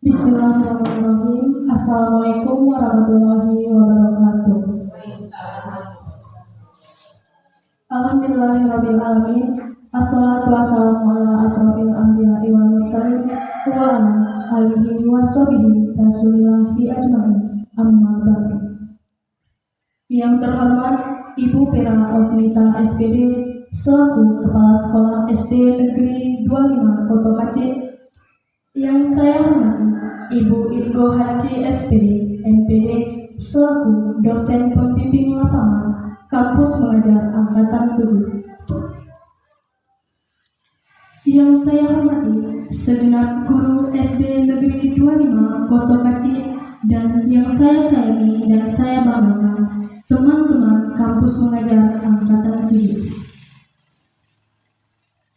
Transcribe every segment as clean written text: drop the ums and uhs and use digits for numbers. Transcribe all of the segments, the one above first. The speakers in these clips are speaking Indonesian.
Bismillahirrahmanirrahim. Assalamualaikum warahmatullahi wabarakatuh. Alhamdulillahirrabbilalamin. Assalatu wassalamu ala asrofil anbiya'i wal mursalin wa ala alihi wa sahbihi rasulillahi ajma'in. Amma ba'du. Yang terhormat Ibu Pera Osmita SPD selaku Kepala Sekolah SD Negeri 25 Koto Aceh. Yang saya hormati Ibu Irgo Haji SPD MPD selaku dosen pembimbing lapangan Kampus Mengajar Angkatan 7. Yang saya hormati segenap guru SD Negeri 25 Koto Aceh dan yang saya sayangi dan saya banggakan teman-teman Kampus Mengajar Angkatan 7.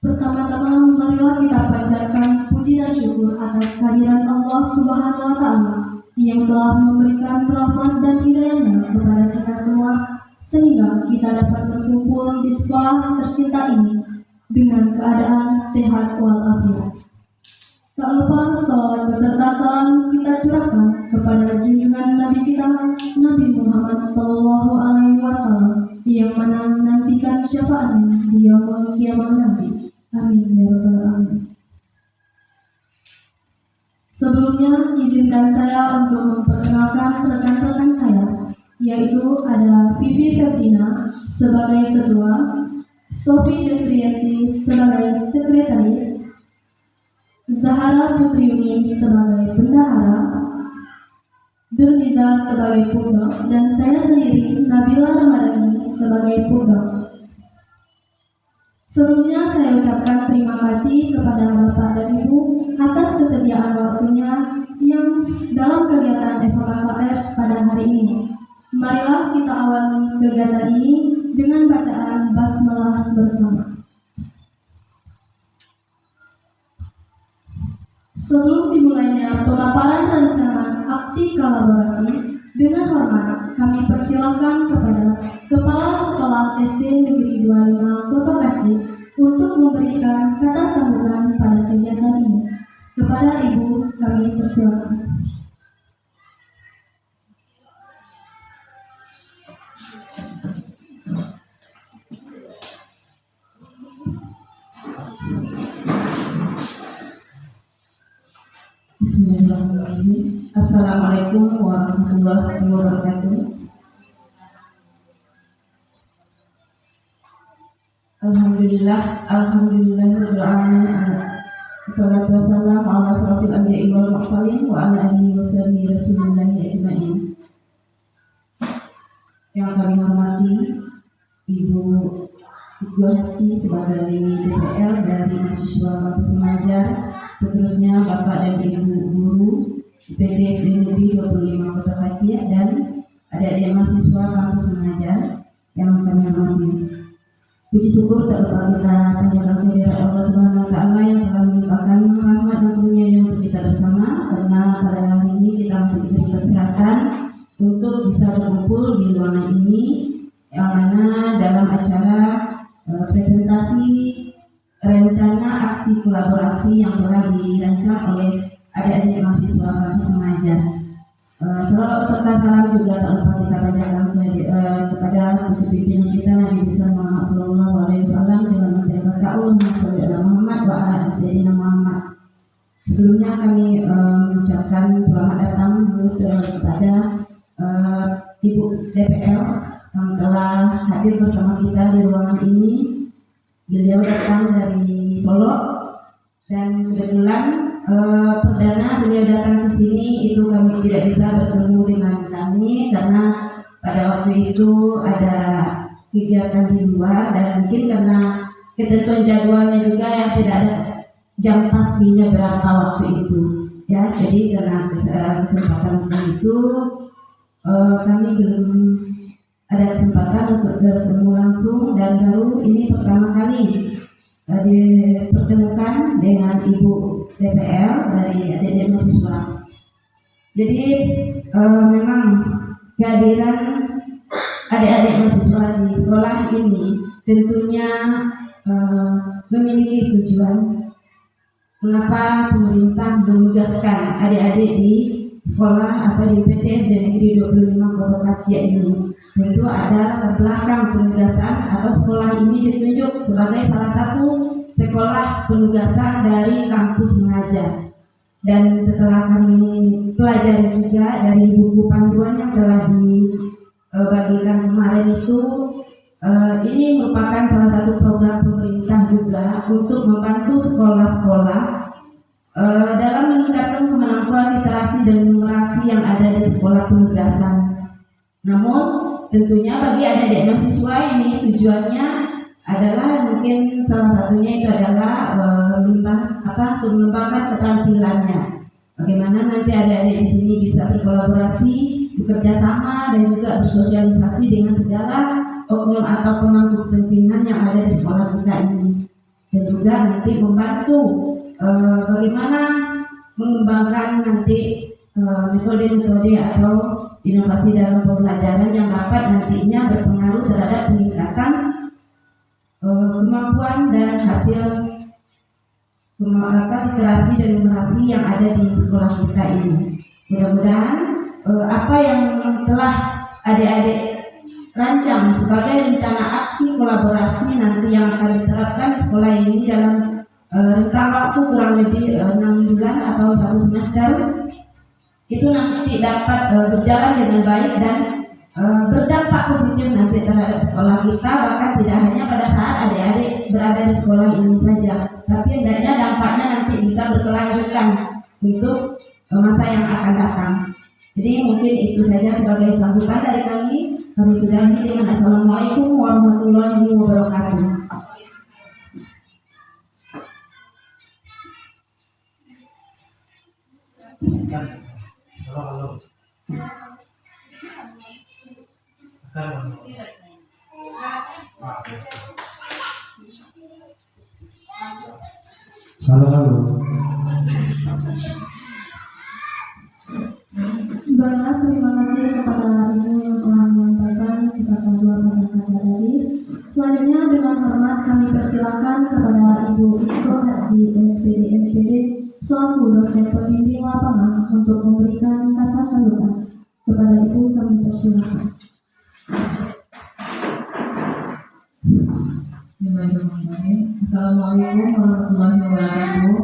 Pertama-tama marilah kita panjatkan puji dan syukur atas kehadiran Allah Subhanahu wa Ta'ala yang telah memberikan rahmat dan hidayahnya kepada kita semua sehingga kita dapat berkumpul di sekolah tercinta ini dengan keadaan sehat walafiat. Tak lupa salawat beserta salam kita curahkan kepada junjungan Nabi kita Nabi Muhammad SAW yang mana menantikan syafaatnya di yaumul kiamat nanti. Amin ya rabbal alamin. Sebelumnya izinkan saya untuk memperkenalkan rekan-rekan saya, yaitu ada Vivi Ferdina sebagai ketua, Sofi Desrianti sebagai sekretaris, Zahara Putriuni sebagai bendahara, Durniza sebagai pundok, dan saya sendiri Nabila Ramadhani sebagai pundok. Sebelumnya saya ucapkan terima kasih kepada Bapak dan Ibu atas kesediaan waktunya yang dalam kegiatan FKKS pada hari ini. Marilah kita awali kegiatan ini dengan bacaan basmalah bersama. Sebelum dimulainya pemaparan rencana aksi kolaborasi, dengan hormat kami persilahkan kepada Kepala Sekolah SD Negeri 25 Kota Aceh untuk memberikan kata sambutan pada kegiatan ini. Kepada Ibu kami persilahkan. Bismillahirrahmanirrahim. Assalamualaikum warahmatullahi wabarakatuh. Alhamdulillahirabbil alamin. Wassalatu wassalamu ala asrofil anbiya'i wal mursalin wa ala alihi washabihi rasulillahi ajma'in. Yang kami hormati Ibu Irgo Haji sebagai DPR dari mahasiswa Kampus Mengajar, seterusnya Bapak dan Ibu guru IPD SD Negeri 25 Kota Aceh dan adik-adik mahasiswa Kampus Mengajar yang kami hormati. Puji syukur tak lupa kita panjatkan kehadirat Allah Subhanahu wa Ta'ala yang telah melimpahkan rahmat dan karunia-Nya untuk kita bersama, karena pada hari ini kita masih diberi kesehatan untuk bisa berkumpul di ruangan ini yang mana dalam acara presentasi rencana aksi kolaborasi yang telah dirancang oleh adik-adik mahasiswa Kampus Mengajar. Salawat serta salam juga tak lupa kita panjatkan kepada puji pimpinan kita Nabi Muhammad SAW dengan menjaga Allahumma sholli ala Muhammad wa ala sayyidina Muhammad. Sebelumnya kami mengucapkan selamat datang dulu kepada Ibu DPR yang telah hadir bersama kita di ruangan ini. Beliau datang dari Solo dan kebetulan perdana beliau datang ke sini itu kami tidak bisa bertemu dengan kami karena pada waktu itu ada kegiatan di luar dan mungkin karena ketentuan jadwalnya juga yang tidak ada jam pastinya berapa waktu itu ya, jadi karena kesempatan itu kami belum ada kesempatan untuk bertemu langsung dan baru ini pertama kali dipertemukan dengan Ibu DPR dari adik-adik mahasiswa. Jadi memang kehadiran adik-adik mahasiswa di sekolah ini tentunya memiliki tujuan mengapa pemerintah menugaskan adik-adik di sekolah atau di PTS dan Negeri 25 Kota Kacia ini. Tentu ada latar belakang penugasan atau sekolah ini ditunjuk sebagai salah satu sekolah penugasan dari kampus mengajar. Dan setelah kami pelajari juga dari buku panduan yang telah dibagikan kemarin itu, ini merupakan salah satu program pemerintah juga untuk membantu sekolah-sekolah dalam meningkatkan kemampuan literasi dan numerasi yang ada di sekolah penugasan. Namun tentunya bagi adik-adik mahasiswa ini tujuannya adalah mungkin salah satunya itu adalah mengembangkan keterampilannya. Bagaimana nanti adik-adik di sini bisa berkolaborasi, bekerja sama dan juga bersosialisasi dengan segala oknum atau pemangku kepentingan yang ada di sekolah kita ini. Dan juga nanti membantu bagaimana mengembangkan nanti metode-metode atau inovasi dalam pembelajaran yang dapat nantinya berpengaruh terhadap peningkatan kemampuan dan hasil literasi dan numerasi yang ada di sekolah kita ini. Mudah-mudahan apa yang telah adik-adik rancang sebagai rencana aksi kolaborasi nanti yang akan diterapkan di sekolah ini dalam rentang waktu kurang lebih 6 bulan atau 1 semester, itu nanti dapat berjalan dengan baik dan berdampak positif nanti terhadap sekolah kita, bahkan tidak hanya pada saat adik-adik berada di sekolah ini saja, tapi hendaknya dampaknya nanti bisa berkelanjutan untuk masa yang akan datang. Jadi mungkin itu saja sebagai sambutan dari kami. Kami sudahi dengan Assalamualaikum warahmatullahi wabarakatuh. Halo. Baiklah, terima kasih kepada Ibu yang telah menyampaikan sikap kedua pada saat tadi. Selanjutnya dengan hormat kami persilakan kepada Ibu Iko Haji SPD MCD selaku dosen pembimbing lapangan untuk memberikan kata sambutan. Kepada Ibu kami persilakan. Bismillahirrahmanirrahim. Assalamualaikum warahmatullahi wabarakatuh.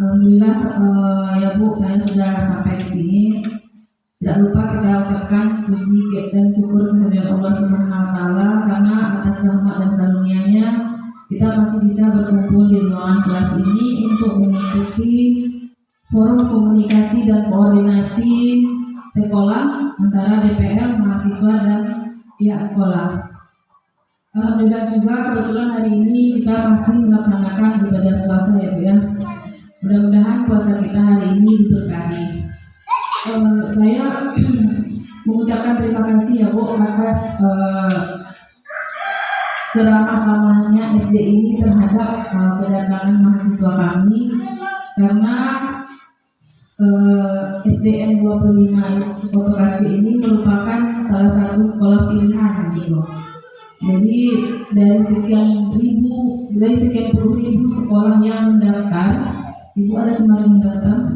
Alhamdulillah ya Bu, saya sudah sampai di sini. Tidak lupa kita ucapkan puji dan syukur kehadirat Allah Subhanahu wa taala karena atas rahmat dan karunia-Nya kita masih bisa berkumpul di ruangan kelas ini untuk mengikuti forum komunikasi dan koordinasi sekolah antara DPR, mahasiswa dan pihak sekolah. Alhamdulillah juga kebetulan hari ini kita masih melaksanakan ibadah puasa ya Bu ya. Mudah-mudahan puasa kita hari ini diberkahi. Saya mengucapkan terima kasih ya Bu atas ceramah-ceramahnya SD ini terhadap kedatangan mahasiswa kami, karena SDN 25 Kota Kaci ini merupakan salah satu sekolah pilihan gitu. Jadi dari sekian puluh ribu sekolah yang mendaftar, Ibu ada kemarin mendaftar?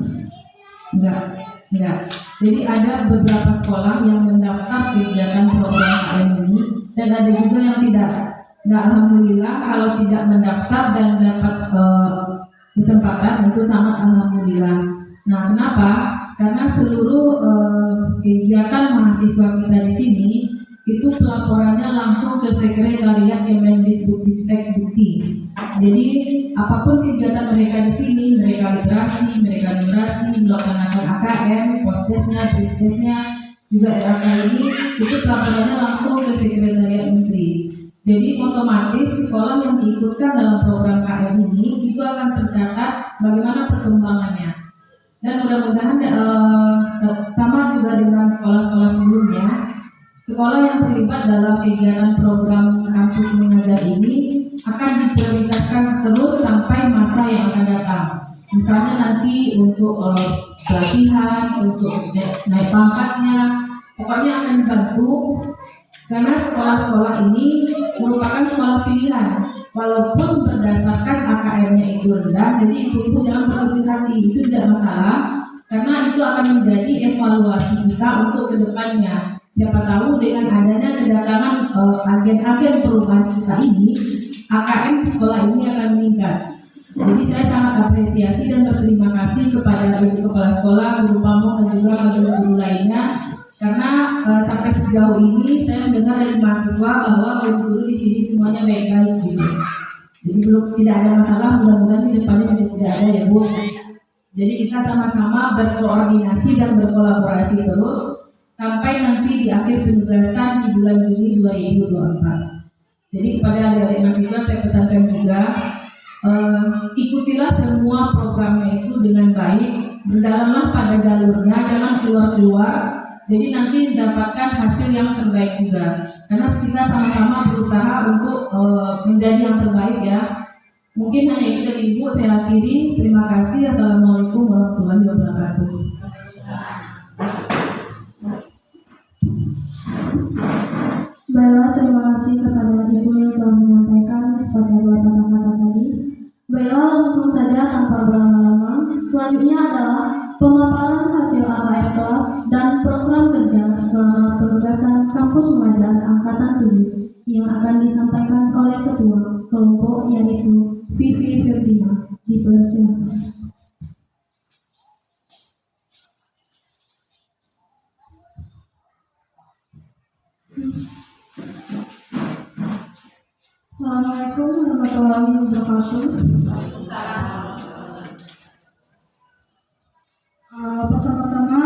Enggak. Jadi ada beberapa sekolah yang mendaftar kegiatan program KM ini dan ada juga yang tidak. Nah, alhamdulillah kalau tidak mendaftar dan dapat kesempatan itu sangat alhamdulillah. Nah, kenapa? Karena seluruh kegiatan mahasiswa kita di sini itu pelaporannya langsung ke sekretariat Kemendikbudristek Dikti. Jadi apapun kegiatan mereka di sini, mereka literasi, mereka numerasi, melaksanakan AKM, posdesnya, disdesnya, juga RAK ini, itu pelaporannya langsung ke sekretariat menteri. Jadi otomatis sekolah yang diikutkan dalam program KM ini itu akan tercatat bagaimana perkembangannya. Dan mudah-mudahan sama juga dengan sekolah-sekolah sebelumnya, sekolah yang terlibat dalam kegiatan program kampus mengajar ini akan diprioritaskan terus sampai masa yang akan datang. Misalnya nanti untuk pelatihan, untuk naik pangkatnya, pokoknya akan dibantu Karena sekolah-sekolah ini merupakan sekolah pilihan. Walaupun berdasarkan AKM-nya itu rendah, jadi ibu-ibu jangan berkecil hati, itu tidak masalah. Karena itu akan menjadi evaluasi kita untuk kedepannya. Siapa tahu dengan adanya kedatangan agen-agen perubahan kita ini, AKM sekolah ini akan meningkat. Jadi saya sangat apresiasi dan berterima kasih kepada ibu kepala sekolah, guru pamong dan juga guru-guru lainnya. Karena sampai sejauh ini saya mendengar dari mahasiswa bahwa guru-guru di sini semuanya baik-baik gitu. Jadi belum tidak ada masalah, mudah-mudahan di depannya juga tidak ada ya Bu. Jadi kita sama-sama berkoordinasi dan berkolaborasi terus sampai nanti di akhir penugasan di bulan Juni 2024. Jadi kepada adik-adik mahasiswa saya pesankan juga, ikutilah semua programnya itu dengan baik, berjalanlah pada jalurnya, jangan keluar-keluar. Jadi nanti mendapatkan hasil yang terbaik juga. Karena kita sama-sama berusaha untuk menjadi yang terbaik ya. Mungkin hanya itu dari Ibu, saya akhiri. Terima kasih. Assalamualaikum warahmatullahi wabarakatuh. Baiklah, terima kasih kepada Ibu yang telah menyampaikan sebagai dua kata-kata tadi. Baiklah, langsung saja tanpa berlama-lama. Selanjutnya adalah pemaparan hasil AKM kelas dan program kerja selama penugasan kampus mengajar angkatan 7 yang akan disampaikan oleh ketua kelompok yaitu Vivi Ferdina. Dipersilakan. Assalamualaikum warahmatullahi wabarakatuh. Pertama-tama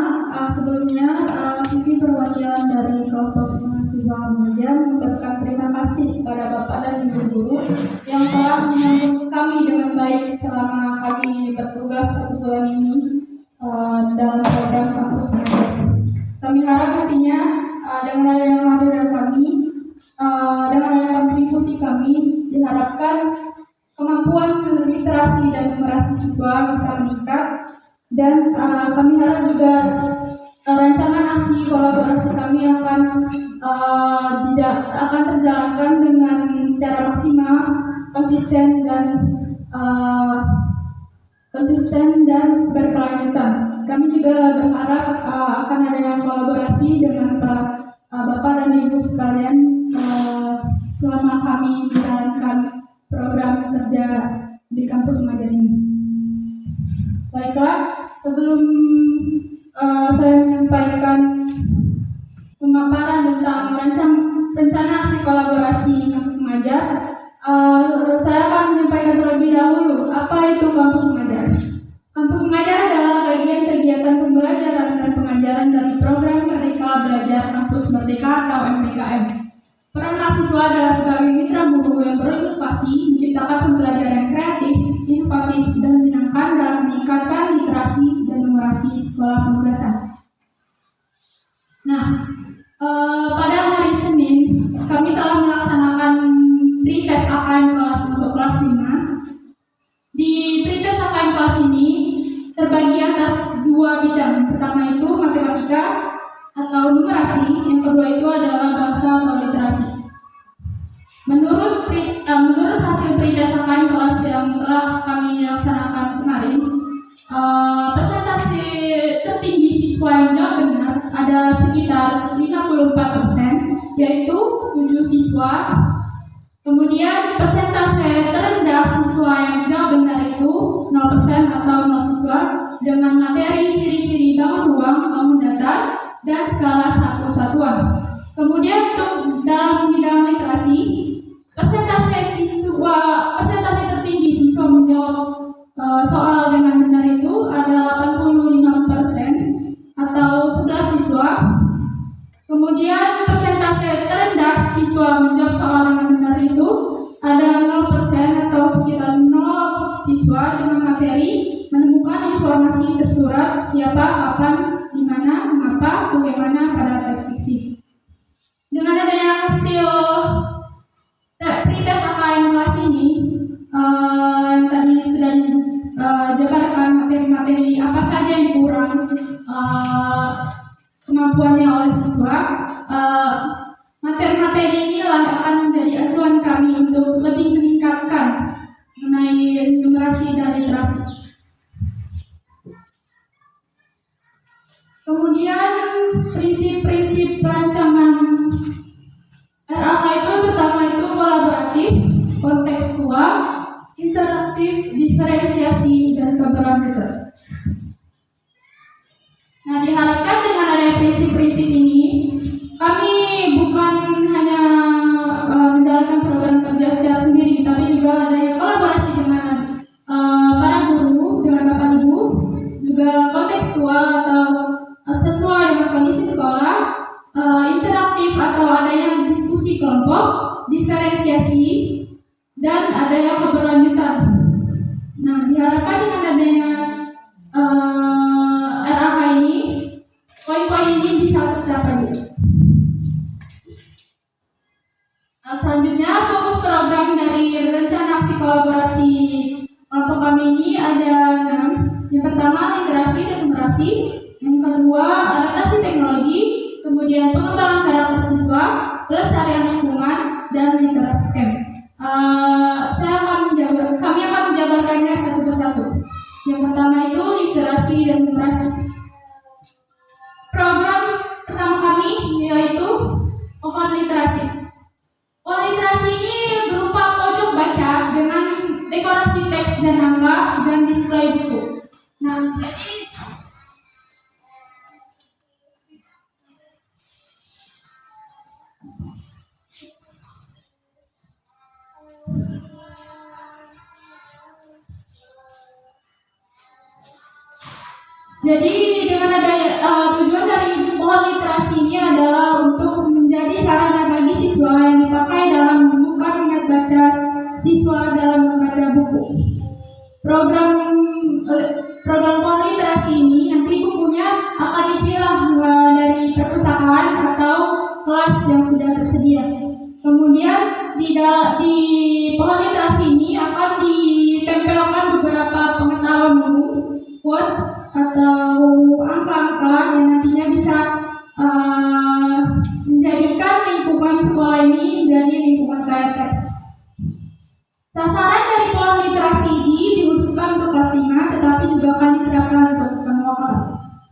sebelumnya Vivi perwakilan dari kelompok mahasiswa mengajar mengucapkan terima kasih kepada Bapak dan Ibu guru yang telah menyambut kami dengan baik selama kami bertugas 1 bulan ini dalam program kampus mengajar. Kami harap nantinya dengan adanya kehadiran kami, dengan adanya kontribusi kami, diharapkan kemampuan literasi dan numerasi siswa bisa meningkat. Dan kami harap juga rancangan aksi kolaborasi kami akan terjalankan dengan secara maksimal, konsisten dan berkelanjutan. Kami juga berharap akan adanya kolaborasi dengan Bapak dan Ibu sekalian selama kami menjalankan program kerja di kampus mengajar ini. Baiklah, sebelum saya menyampaikan pemaparan tentang rencana aksi kolaborasi kampus mengajar, saya akan menyampaikan terlebih dahulu apa itu kampus mengajar. Kampus mengajar adalah bagian kegiatan pembelajaran dan pengajaran dari program Merdeka Belajar Kampus Merdeka atau MBKM. Peran mahasiswa adalah sebagai mitra guru yang berinovasi, menciptakan pembelajaran yang kreatif, inovatif, dan menyenangkan dalam meningkatkan literasi dan numerasi sekolah penugasan. Nah, pada hari Senin, kami telah melaksanakan pretest AKM kelas untuk kelas 5. Di pretest AKM kelas ini terbagi atas 2 bidang. Pertama itu matematika atau numerasi, yang kedua itu adalah bahasa atau literasi. Menurut hasil pretest AKM kelas yang telah kami laksanakan kemarin, persentase tertinggi siswa yang jawab benar ada sekitar 54%, yaitu 7 siswa. Kemudian persentase terendah siswa yang jawab benar itu 0% atau 0 siswa dengan materi ciri-ciri bangun ruang, bangun datar, dan skala satu satuan. Kemudian untuk dalam bidang literasi, persentase tertinggi siswa menjawab soal dengan benar itu ada 85% atau 11 siswa. Kemudian persentase terendah siswa menjawab soal dengan benar itu ada 0% atau sekitar 0 siswa dengan materi menemukan informasi tersurat siapa, kapan, di mana, mengapa, bagaimana pada teks fiksi. Dengan adanya hasil pretest AKM kelas ini yang tadi sudah dijabarkan materi-materi apa saja yang kurang kemampuannya oleh siswa, materi diharapkan dengan adanya prinsip-prinsip ini, kami bukan hanya menjalankan program kerja secara sendiri, tapi juga adanya kolaborasi dengan para guru, dengan Bapak Ibu, juga kontekstual atau sesuai dengan kondisi sekolah, interaktif atau adanya diskusi kelompok, diferensiasi, dan adanya keberlanjutan. Nah, diharapkan dengan adanya RAK ini, poin-poin ini bisa tercapai. Selanjutnya, fokus program dari rencana aksi kolaborasi kelompok kami ini ada 6. Yang pertama, literasi dan numerasi. Yang kedua, adaptasi teknologi. Kemudian pengembangan karakter siswa, pelestarian lingkungan, dan literasi STEM. Kami akan menjabarkannya satu persatu. Yang pertama itu literasi dan numerasi. Program pertama kami yaitu pohon literasi. Pohon literasi ini berupa pojok baca dengan dekorasi teks dan angka dan display buku. Nah, jadi dengan ada tujuan dari pohon literasi ini adalah untuk menjadi sarana bagi siswa yang dipakai dalam membuka minat baca siswa dalam membaca buku. Program pohon literasi ini nanti bukunya akan dipilah dari perpustakaan atau kelas yang sudah tersedia. Kemudian di pohon literasi ini akan ditempelkan beberapa pengetahuan umum, quotes atau angka-angka yang nantinya bisa menjadikan lingkungan sekolah ini menjadi lingkungan kaya teks. Sasaran dari pohon literasi ini dikhususkan untuk kelas 5, tetapi juga akan diterapkan untuk semua kelas.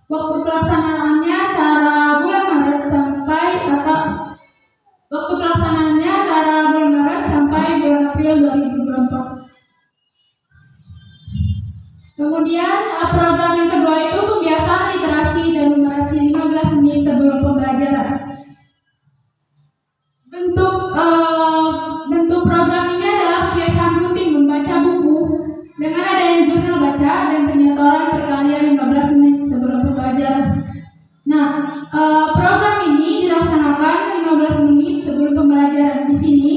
Waktu pelaksanaannya antara bulan Maret sampai bulan April 2024. Kemudian program yang kedua itu pembiasaan literasi dan numerasi 15 menit sebelum pembelajaran. Bentuk program ini adalah pembiasaan rutin membaca buku dengan adanya jurnal baca dan penyetoran perkalian 15 menit sebelum pembelajaran. Nah, program ini dilaksanakan 15 menit sebelum pembelajaran. Di sini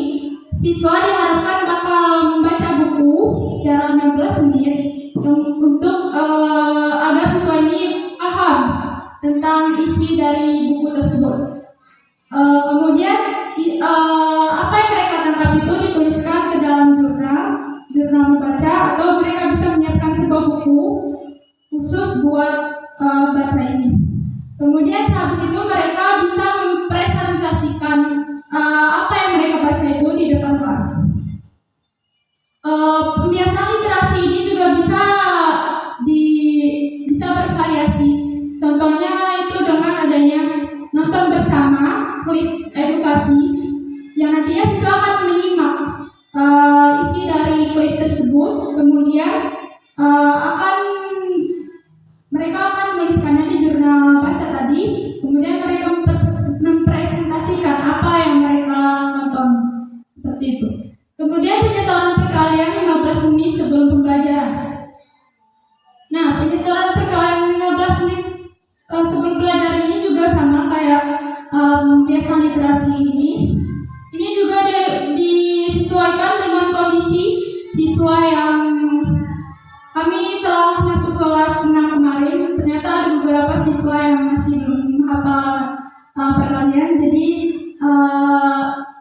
siswa diharapkan bakal membaca buku secara 15 menit untuk agar siswa ini paham tentang isi dari buku tersebut. Kemudian apa yang mereka tangkap itu dituliskan ke dalam jurnal membaca, atau mereka bisa menyiapkan sebuah buku khusus buat baca ini. Kemudian sehabis itu mereka bisa mempresentasikan apa yang mereka baca itu di depan kelas. Pembiasaan literasi ini juga bisa bervariasi. Contohnya itu dengan adanya nonton bersama klip edukasi yang nantinya siswa akan menyimak isi dari klip tersebut. Kemudian mereka akan menuliskannya di jurnal baca tadi. Kemudian mereka mempresentasikan apa yang mereka tonton, seperti itu. Kemudian penyetoran perkalian 15 menit sebelum pembelajaran. Nah, penyetoran perkalian 15 menit sebelum pembelajaran ini juga sama kayak pembiasaan literasi ini. Ini juga disesuaikan dengan kondisi siswa yang kami telah masuk kelas 6 kemarin. Ternyata ada beberapa siswa yang masih belum hafal perkalian. Jadi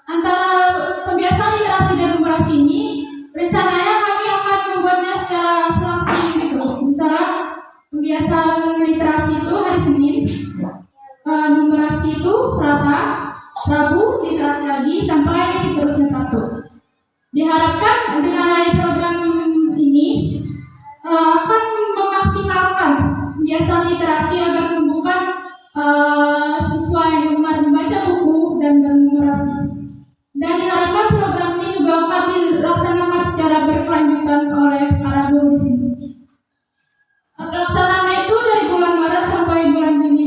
antara pembiasaan literasi dan numerasi ini rencananya kami akan membuatnya secara selang-seling gitu. Misalnya pembiasaan literasi itu hari Senin, numerasi itu Selasa, Rabu literasi lagi sampai seterusnya Sabtu. Diharapkan dengan adanya program ini akan memaksimalkan pembiasaan literasi agar membuka siswa yang gemar membaca buku dan bernumerasi. Dan diharapkan program ini juga akan dilaksanakan secara berkelanjutan oleh para guru di sini. Pelaksanaannya itu dari bulan Maret sampai bulan Juni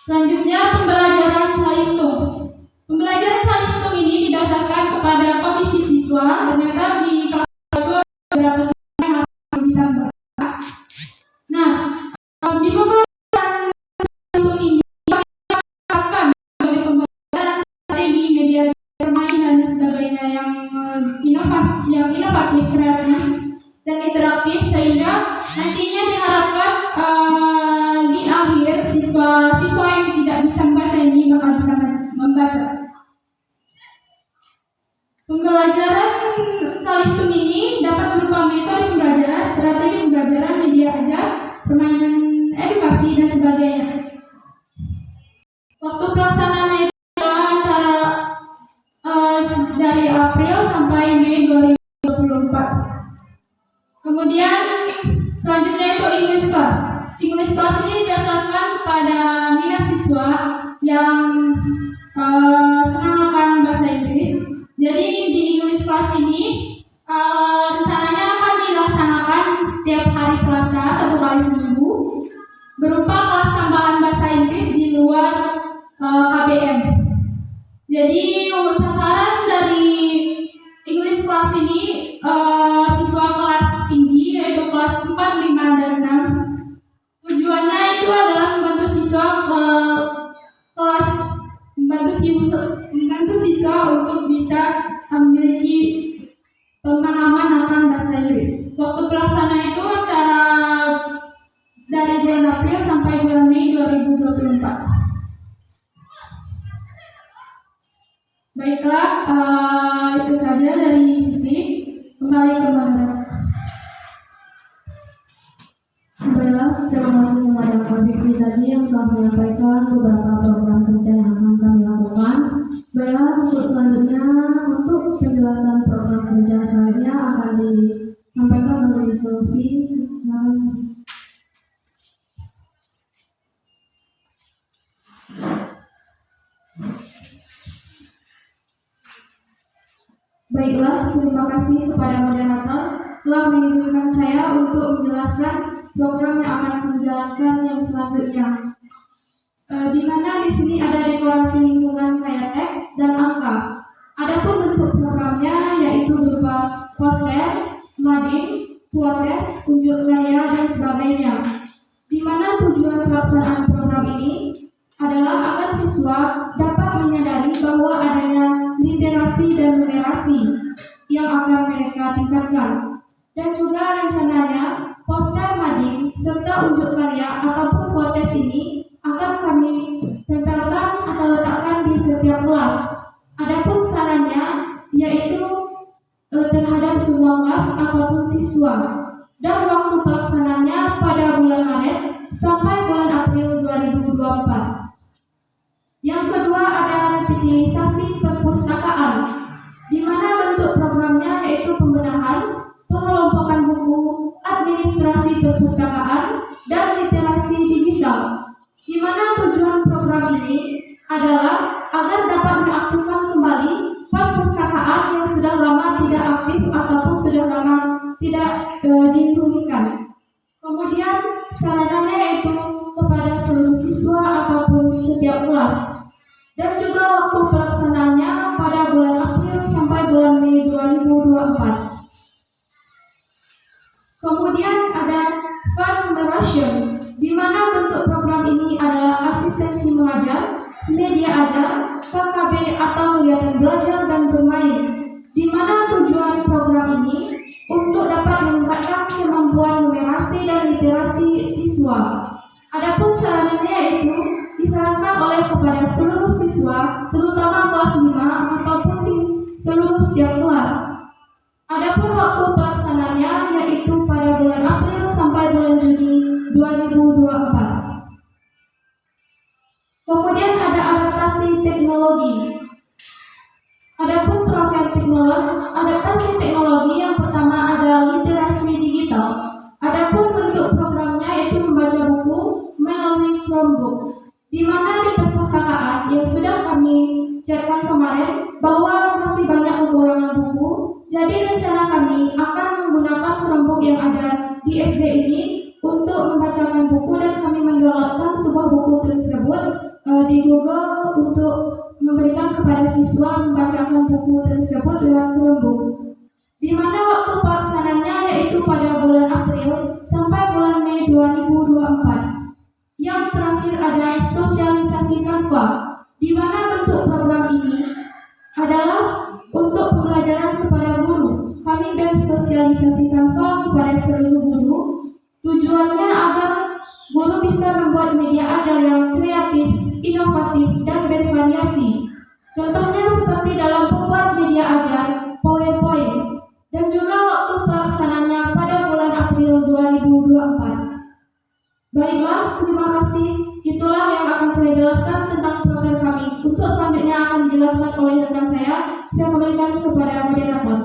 Selanjutnya, pembelajaran salistung. Pembelajaran salistung ini didasarkan kepada kondisi siswa. Ternyata di kelas itu ada beberapa siswa yang masih bisa bergerak. Nah, di pembelajaran salistung ini akan dari pembelajaran strategi media bermain dan sebagainya yang inovatif, kreatif dan interaktif, sehingga nantinya diharapkan di akhir siswa yang tidak bisa membaca ini bakal bisa membaca. Pembelajaran salistung ini dapat berupa metode pembelajaran, strategi pembelajaran, media ajar, permainan edukasi dan sebagainya. Waktu pelaksanaannya itu antara dari April sampai Mei 2024. Kemudian selanjutnya itu English class. English class ini didasarkan kepada minat siswa yang senang akan bahasa Inggris. Jadi di English class ini rencananya akan dilaksanakan setiap hari Selasa 1 kali seminggu berupa kelas tambahan bahasa Inggris di luar KBM. Jadi sasaran dari English class ini siswa kelas tinggi, yaitu kelas 4, 5, dan 6. Tujuannya itu adalah membantu siswa untuk bisa memiliki pemahaman akan bahasa Inggris. Waktu pelaksana itu antara dari bulan April sampai bulan Mei 2024. Baiklah, itu saja dari Vivi. Kembali ke Mbak. Baiklah, terima kasih kepada Pak Fikri tadi yang telah menyampaikan beberapa program kerja yang akan kami lakukan. Baiklah, untuk selanjutnya, untuk penjelasan program kerja selanjutnya akan disampaikan oleh Sofi. Baiklah, terima kasih kepada moderator telah mengizinkan saya untuk menjelaskan program yang akan menjalankan yang selanjutnya. Di mana di sini ada dekorasi lingkungan kayak teks dan angka. Adapun bentuk programnya yaitu berupa poster, mading, puates, unjuk raya dan sebagainya. Di mana tujuan pelaksanaan program ini adalah agar siswa dapat menyadari bahwa adanya literasi dan numerasi yang akan mereka tingkatkan. Dan juga rencananya poster mading serta unjuk karya ataupun puates ini akan kami tempelkan atau letakkan di setiap kelas. Adapun sarannya yaitu terhadap semua kelas ataupun siswa. Dan waktu pelaksananya pada bulan Maret sampai bulan April 2024. Yang kedua ada revitalisasi perpustakaan, di mana bentuk programnya yaitu pembenahan, pengelompokan buku, administrasi perpustakaan, dan literasi digital. Di mana tujuan program ini adalah agar dapat mengaktifkan kembali perpustakaan yang sudah lama tidak aktif ataupun sudah lama tidak dihubungkan. Kemudian sarannya yaitu kepada seluruh siswa ataupun setiap kelas. Dan juga waktu pelaksanaannya pada bulan April sampai bulan Mei 2024. Kemudian ada fun immersion, di mana bentuk program ini adalah asistensi mengajar, media ajar, KKB atau kegiatan belajar dan bermain. Di mana tujuan program ini untuk dapat meningkatkan kemampuan numerasi dan literasi siswa. Adapun sarannya yaitu disarankan oleh kepada seluruh siswa, terutama kelas 5 ataupun di seluruh setiap kelas. Adapun waktu pelaksananya yaitu pada bulan April sampai bulan Juni 2024. Kemudian ada adaptasi teknologi. Adapun program adaptasi teknologi yang pertama ada literasi digital. Adapun bentuk programnya yaitu membaca buku melalui Chromebook, di mana di perpustakaan yang sudah kami cekkan kemarin bahwa masih banyak kekurangan buku. Jadi rencana kami akan menggunakan Chromebook yang ada di SD ini untuk membacakan buku, dan kami mendownloadkan sebuah buku tersebut tersebut lewat Chromebook, di mana waktu pelaksananya yaitu pada bulan April sampai bulan Mei 2024. Yang terakhir ada sosialisasi Canva, di mana bentuk program ini adalah untuk pembelajaran kepada guru. Kami bersosialisasi Canva kepada seluruh guru. Tujuannya agar guru bisa membuat media ajar yang kreatif, inovatif, dan bervariasi. Contohnya seperti dalam membuat media ajar, PowerPoint, dan juga waktu pelaksananya pada bulan April 2024. Baiklah, terima kasih. Itulah yang akan saya jelaskan tentang program kami. Untuk selanjutnya akan dijelaskan oleh rekan saya. Saya kembalikan kepada moderator.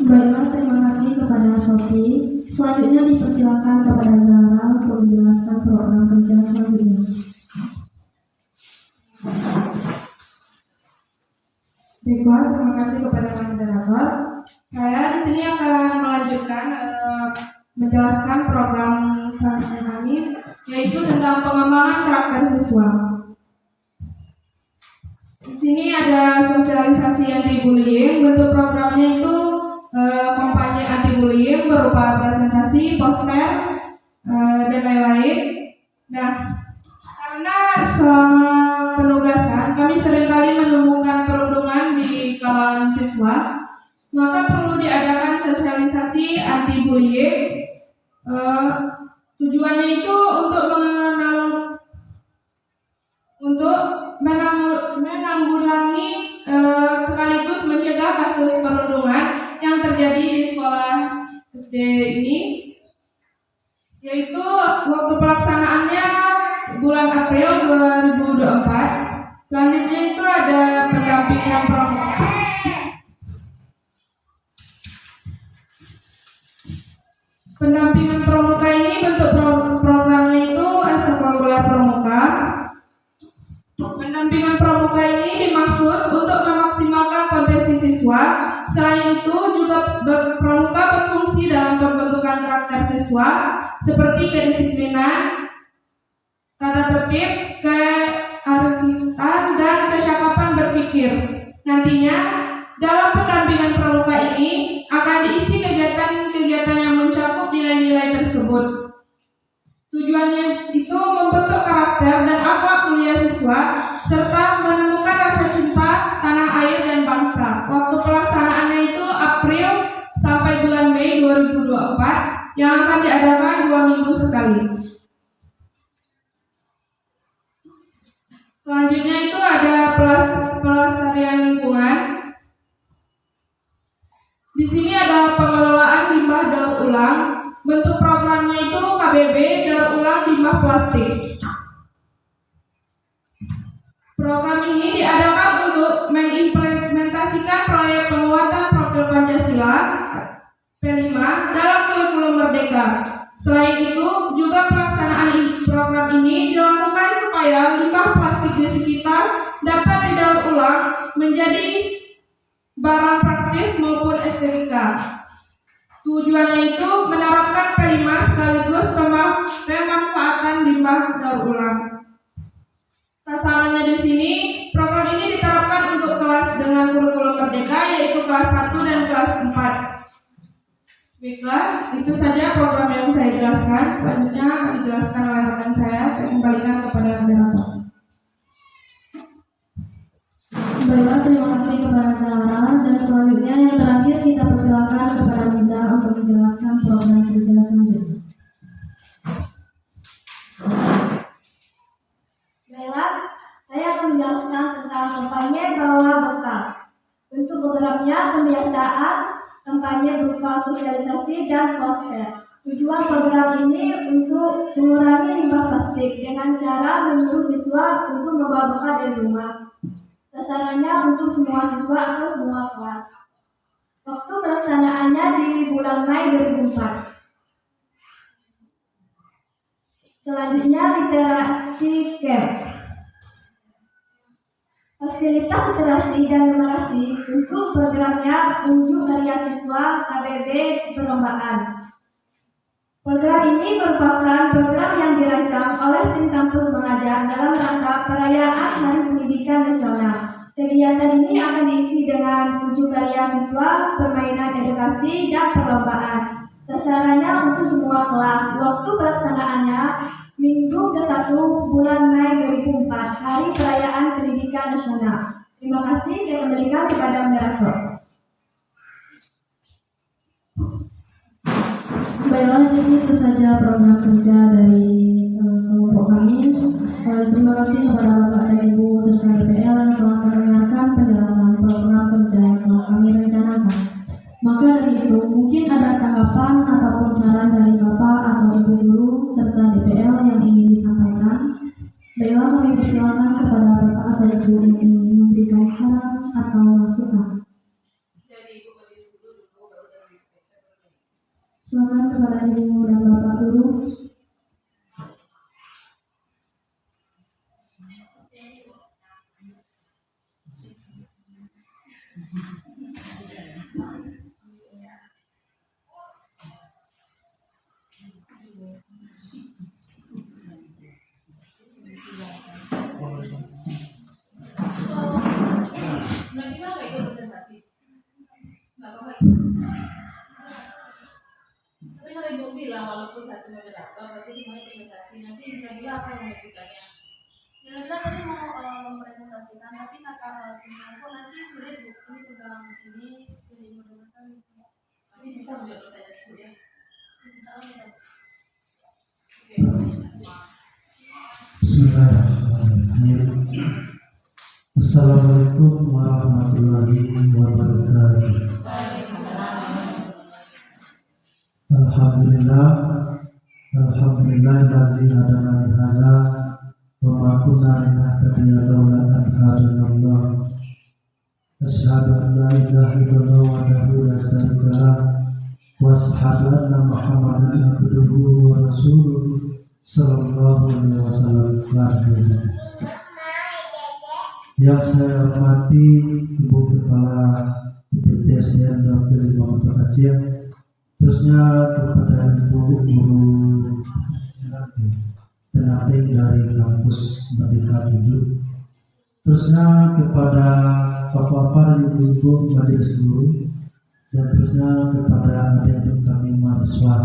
Baiklah, terima kasih kepada Sofi. Selanjutnya dipersilakan kepada Zahra untuk menjelaskan program kerja selanjutnya. Baiklah, terima kasih kepada moderator. Saya di sini akan melanjutkan menjelaskan program selanjutnya kami, yaitu tentang pengembangan karakter siswa. Di sini ada sosialisasi anti-bullying. Bentuk programnya itu kampanye anti-bullying berupa presentasi, poster, dan lain-lain. Nah, karena selama penugasan kami seringkali menemukan perundungan di kalangan siswa, maka perlu diadakan sosialisasi anti-bullying. Tujuannya itu untuk menanggulangi sekaligus mencegah kasus perundungan yang terjadi di sekolah SD ini, yaitu waktu pelaksanaannya bulan April 2024. Selanjutnya itu ada pendampingan pramuka. Pendampingan pramuka ini bentuk programnya itu ekstrakurikuler pramuka. Pendampingan pramuka ini dimaksud untuk memaksimalkan potensi siswa. Selain itu juga pramuka berfungsi dalam pembentukan karakter siswa seperti kedisiplinan, tata tertib, kearifan, dan kecakapan berpikir. Nantinya dalam pendampingan pramuka ini akan diisi kegiatan-kegiatan yang mencakup nilai-nilai tersebut. Tujuannya itu membentuk karakter dan akhlak mulia siswa serta menemukan rasa cinta tanah air dan bangsa. Waktu pelaksanaannya itu April sampai bulan Mei 2024 yang akan diadakan 2 minggu sekali. Selanjutnya itu ada pelestarian lingkungan. Di sini ada pengelolaan limbah daur ulang. Bentuk programnya itu KBB daur ulang limbah plastik. Program ini diadakan untuk mengimplementasikan proyek penguatan profil Pancasila P5 dalam kurikulum Merdeka. Selain itu, juga pelaksanaan program ini dilakukan supaya limbah plastik di sekitar dapat didaur ulang menjadi barang praktis maupun estetika. Tujuannya itu menerapkan P5 sekaligus pemanfaatan limbah daur ulang. Sasarannya di sini, program ini diterapkan untuk kelas dengan kurikulum Merdeka, yaitu kelas 1 dan kelas 4. Baiklah, itu saja program yang saya jelaskan. Selanjutnya akan dijelaskan oleh rekan saya. Saya kembalikan kepada moderator. Baiklah, terima kasih kepada Zahra. Dan selanjutnya yang terakhir kita persilakan kepada Liza untuk menjelaskan program kerja selanjutnya. Baiklah, saya akan menjelaskan tentang kampanye bawa bekal. Bentuk programnya pembiasaan, kampanye berupa sosialisasi dan poster. Tujuan program ini untuk mengurangi limbah plastik dengan cara menyuruh siswa untuk membawa bekal dari rumah. Sasarannya untuk semua siswa atau semua kelas. Waktu pelaksanaannya di bulan Mei 2004. Selanjutnya literasi camp. Fasilitas literasi dan numerasi untuk programnya unjuk karya siswa KBB perlombaan. Program ini merupakan program yang dirancang oleh tim kampus mengajar dalam rangka perayaan Hari Pendidikan Nasional. Kegiatan ini akan diisi dengan uji karya siswa, permainan edukasi, dan perlombaan. Sasarannya untuk semua kelas. Waktu pelaksanaannya Minggu ke-1 bulan Mei 2004, Hari Perayaan Pendidikan Nasional. Terima kasih, saya kembalikan kepada moderator. Baiklah, jadi itu saja program kerja dari kelompok kami. Terima kasih kepada Bapak dan Ibu serta DPL yang telah mendengarkan penjelasan program kerja yang telah kami rencanakan. Maka dari itu, mungkin ada tanggapan ataupun saran dari Bapak atau Ibu guru serta DPL yang ingin disampaikan. Baiklah, kami persilakan kepada Bapak atau Ibu yang ingin memberikan saran atau masukan. Silakan kepada Ibu dan Bapak guru. Ibu bilang walaupun satu moderator, tapi semuanya presentasi. Nanti kira-kira apa yang mau ditanya? Kira-kira tadi mau mempresentasikan, tapi kata temanku nanti sulit bu, ini pegang ini jadi moderator. Tapi bisa menjawab pertanyaan ibu ya. Bisa. Oke. Bismillahirrahmanirrahim. Assalamualaikum warahmatullahi wabarakatuh. Alhamdulillah lazi hadana li hadza wa ma kunna linahtadiya laula an hadana Allah. Asyhadu an la ilaha illallah wahdahu la syarika lah wa asyhadu anna Muhammadan abduhu wa rasuluh sallallahu alaihi wasallam. Yang saya hormati Ibu Kepala IPTSDN Dr. Muhammad Aceh, terusnya kepada Ibu Guru pendamping dari kampus Merdeka 7, terusnya kepada Bapak-bapak dan Ibu-ibu majelis guru, dan terusnya kepada adik-adik kami mahasiswa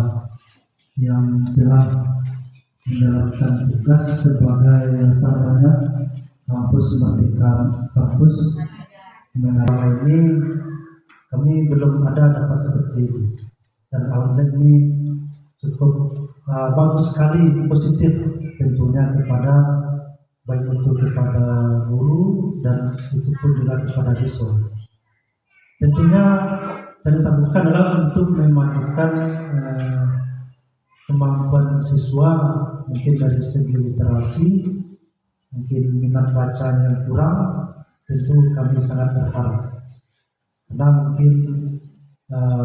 yang telah menjalankan tugas sebagai kampus Merdeka kampus mengenai ini. Kami belum ada dapat seperti itu, dan alhamdulillah ini cukup bagus sekali, positif tentunya kepada baik itu kepada guru dan itu pun juga kepada siswa. Tentunya yang dilakukan adalah untuk memajukan kemampuan siswa, mungkin dari segi literasi, mungkin minat bacanya yang kurang, tentu kami sangat berharap. Karena mungkin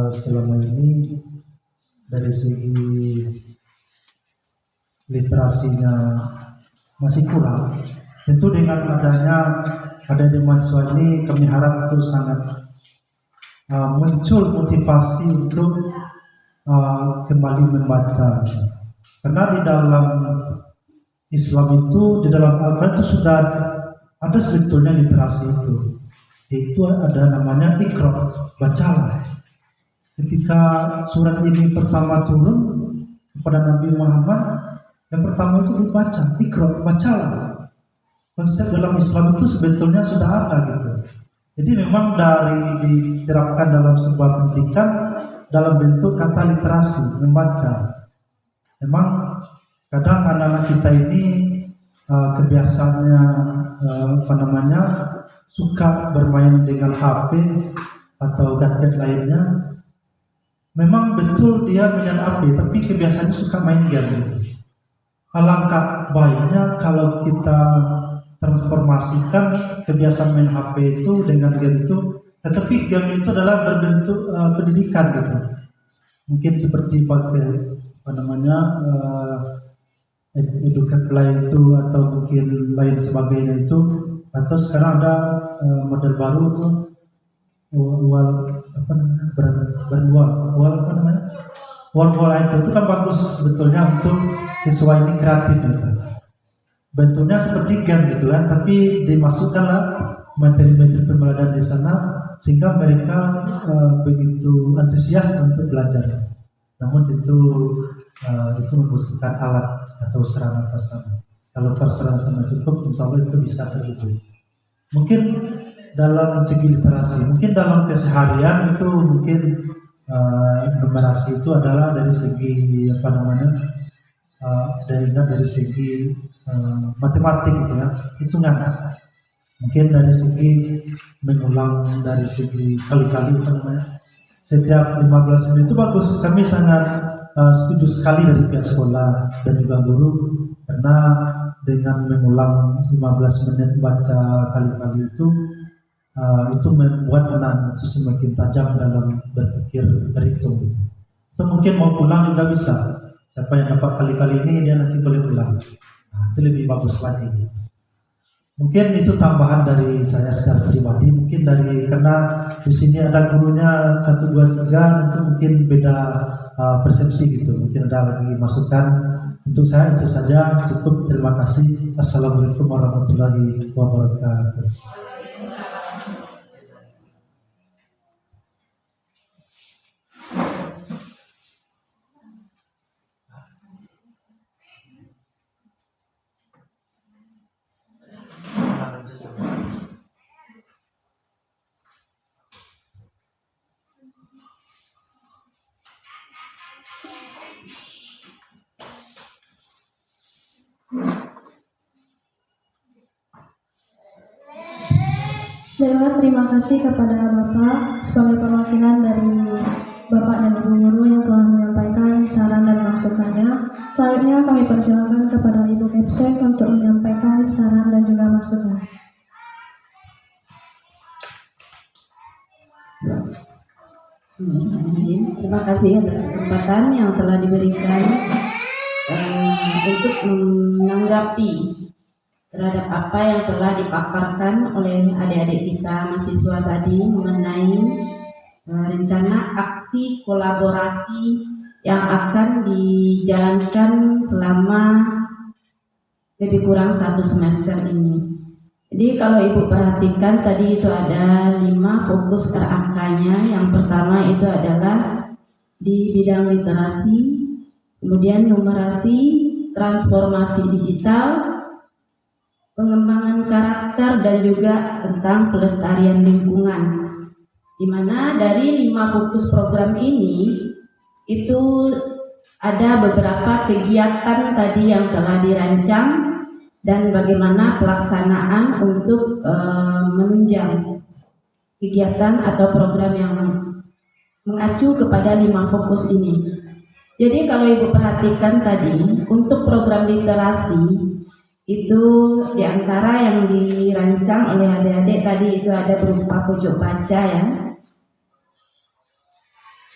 selama ini dari segi literasinya masih kurang. Tentu dengan adanya mahasiswa ini, kami harap itu sangat muncul motivasi untuk kembali membaca. Karena di dalam Islam itu, di dalam Al-Quran itu sudah ada sebetulnya literasi itu. Itu ada namanya Iqra, bacalah. Ketika surat ini pertama turun kepada Nabi Muhammad, yang pertama itu dibaca, Iqra, bacalah. Konsep dalam Islam itu sebetulnya sudah ada gitu. Jadi memang dari diterapkan dalam sebuah pendidikan dalam bentuk kata literasi, membaca. Memang kadang anak-anak kita ini kebiasaannya suka bermain dengan HP atau gadget lainnya. Memang betul dia minat HP, tapi kebiasaannya suka main game. Alangkah baiknya kalau kita transformasikan kebiasaan main HP itu dengan game itu, tetapi game itu adalah berbentuk pendidikan gitu. Mungkin seperti pakai educate play itu, atau mungkin lain sebagainya itu, atau sekarang ada model baru wall itu kan bagus sebetulnya untuk siswa ini kreatif gitu. Bentuknya seperti game gitu kan, tapi dimasukkanlah materi-materi pembelajaran di sana sehingga mereka begitu antusias untuk belajar. Namun tentu itu membutuhkan alat atau sarana prasarana. Kalau prasarana cukup, insya Allah itu bisa terwujud. Mungkin dalam segi literasi, mungkin dalam keseharian itu mungkin numerasi itu adalah dari segi dari segi matematik gitu ya, hitungan. Mungkin dari segi mengulang, dari segi kali-kali setiap 15 menit itu bagus. Kami sangat setuju sekali dari pihak sekolah dan juga guru, karena dengan mengulang 15 menit baca kali-kali itu membuat anak itu semakin tajam dalam berpikir, berhitung gitu. Itu mungkin mau pulang juga bisa. Siapa yang dapat kali-kali ini dia nanti boleh pulang. Itu lebih bagus lagi. Mungkin itu tambahan dari saya secara pribadi. Mungkin karena di sini ada gurunya 1, 2, 3, itu mungkin beda persepsi gitu. Mungkin ada lagi masukan. Untuk saya itu saja, cukup. Terima kasih. Assalamualaikum warahmatullahi wabarakatuh. Baiklah, terima kasih kepada Bapak sebagai perwakilan dari Bapak dan Ibu Guru yang telah menyampaikan saran dan masukannya. Selanjutnya kami persilakan kepada Ibu Kepsek untuk menyampaikan saran dan juga masukan. Terima kasih atas kesempatan yang telah diberikan untuk menanggapi terhadap apa yang telah dipaparkan oleh adik-adik kita mahasiswa tadi mengenai rencana aksi kolaborasi yang akan dijalankan selama lebih kurang 1 semester ini. Jadi kalau Ibu perhatikan tadi itu ada 5 fokus RAK-nya. Yang pertama itu adalah di bidang literasi, kemudian numerasi, transformasi digital, pengembangan karakter, dan juga tentang pelestarian lingkungan. Di mana dari 5 fokus program ini itu ada beberapa kegiatan tadi yang telah dirancang dan bagaimana pelaksanaan untuk menunjang kegiatan atau program yang mengacu kepada 5 fokus ini. Jadi kalau Ibu perhatikan tadi untuk program literasi itu diantara yang dirancang oleh adik-adik tadi itu ada berupa pojok baca ya,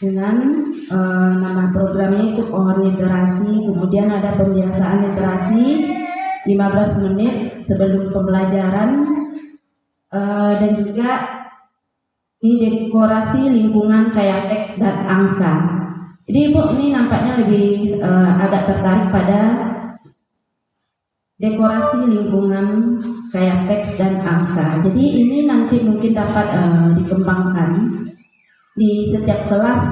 dengan nama programnya itu pohon literasi. Kemudian ada pembiasaan literasi 15 menit sebelum pembelajaran, dan juga ini dekorasi lingkungan kayak teks dan angka. Jadi Ibu ini nampaknya lebih agak tertarik pada dekorasi lingkungan kayak teks dan angka. Jadi ini nanti mungkin dapat dikembangkan di setiap kelas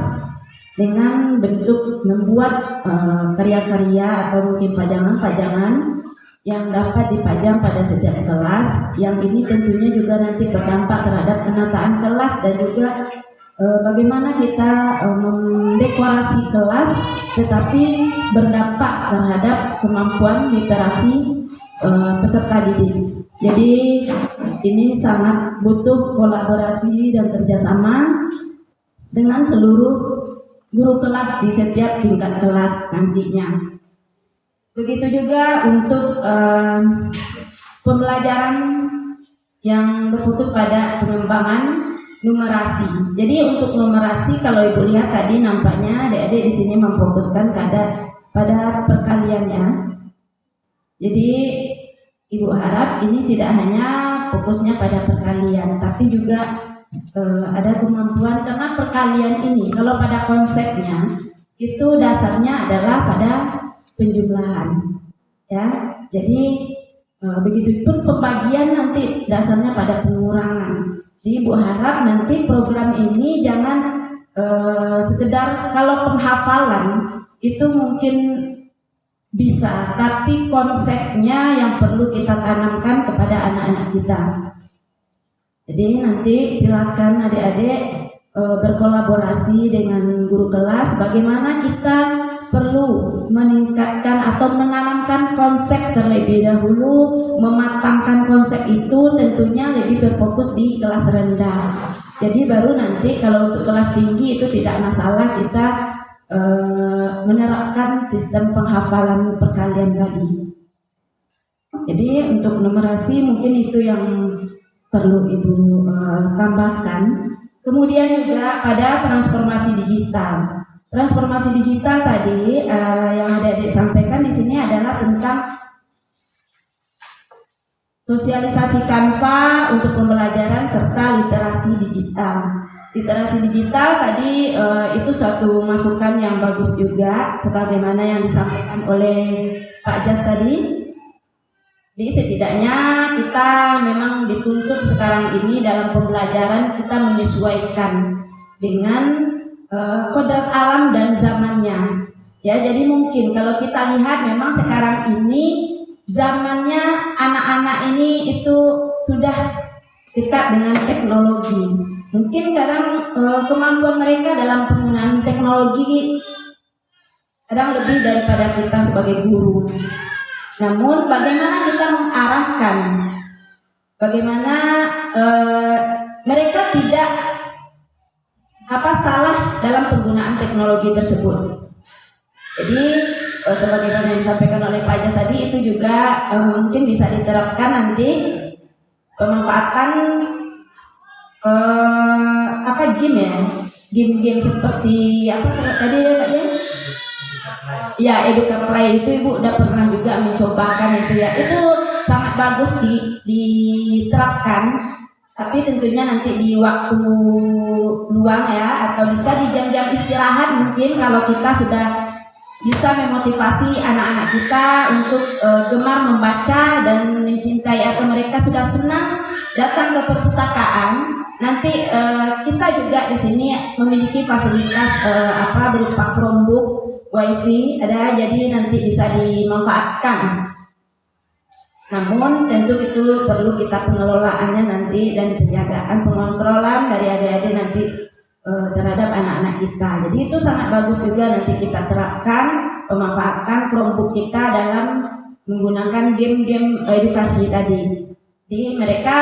dengan bentuk membuat karya-karya atau mungkin pajangan-pajangan yang dapat dipajang pada setiap kelas. Yang ini tentunya juga nanti berdampak terhadap penataan kelas dan juga bagaimana kita mendekorasi kelas tetapi berdampak terhadap kemampuan literasi peserta didik. Jadi ini sangat butuh kolaborasi dan kerjasama dengan seluruh guru kelas di setiap tingkat kelas nantinya. Begitu juga untuk pembelajaran yang berfokus pada pengembangan numerasi. Jadi untuk numerasi kalau Ibu lihat tadi nampaknya adik-adik di sini memfokuskan pada perkaliannya. Jadi Ibu harap ini tidak hanya fokusnya pada perkalian, tapi juga ada kemampuan, karena perkalian ini kalau pada konsepnya itu dasarnya adalah pada penjumlahan, ya. Jadi begitupun pembagian nanti dasarnya pada pengurangan. Jadi Ibu harap nanti program ini jangan sekedar kalau penghafalan itu mungkin bisa, tapi konsepnya yang perlu kita tanamkan kepada anak-anak kita. Jadi nanti silakan adik-adik berkolaborasi dengan guru kelas bagaimana kita perlu meningkatkan atau menanamkan konsep terlebih dahulu, mematangkan konsep itu tentunya lebih berfokus di kelas rendah. Jadi baru nanti kalau untuk kelas tinggi itu tidak masalah kita menerapkan sistem penghafalan perkalian tadi. Jadi untuk numerasi mungkin itu yang perlu Ibu tambahkan. Kemudian juga pada transformasi digital. Transformasi digital tadi yang adik-adik sampaikan di sini adalah tentang sosialisasi Canva untuk pembelajaran serta literasi digital. Literasi digital tadi itu suatu masukan yang bagus juga, sebagaimana yang disampaikan oleh Pak Jas tadi. Jadi setidaknya kita memang dituntut sekarang ini dalam pembelajaran kita menyesuaikan dengan kodrat alam dan zamannya. Ya, jadi mungkin kalau kita lihat memang sekarang ini zamannya anak-anak ini itu sudah dekat dengan teknologi. Mungkin kadang kemampuan mereka dalam penggunaan teknologi kadang lebih daripada kita sebagai guru. Namun bagaimana kita mengarahkan, bagaimana mereka tidak salah dalam penggunaan teknologi tersebut. Jadi sebagaimana yang disampaikan oleh Pak Jas tadi itu juga mungkin bisa diterapkan nanti pemanfaatan game seperti apa tadi Pak Jas? Ya, EducaPlay itu Ibu udah pernah juga mencobakan itu ya. Itu sangat bagus diterapkan. Tapi tentunya nanti di waktu luang ya, atau bisa di jam-jam istirahat mungkin kalau kita sudah bisa memotivasi anak-anak kita untuk gemar membaca dan mencintai, atau mereka sudah senang datang ke perpustakaan. Nanti kita juga di sini memiliki fasilitas berupa Chromebook, WiFi ada, jadi nanti bisa dimanfaatkan. Namun tentu itu perlu kita pengelolaannya nanti dan penjagaan pengontrolan dari adik-adik nanti terhadap anak-anak kita. Jadi itu sangat bagus juga nanti kita terapkan pemanfaatan Chromebook kita dalam menggunakan game-game edukasi tadi. Jadi mereka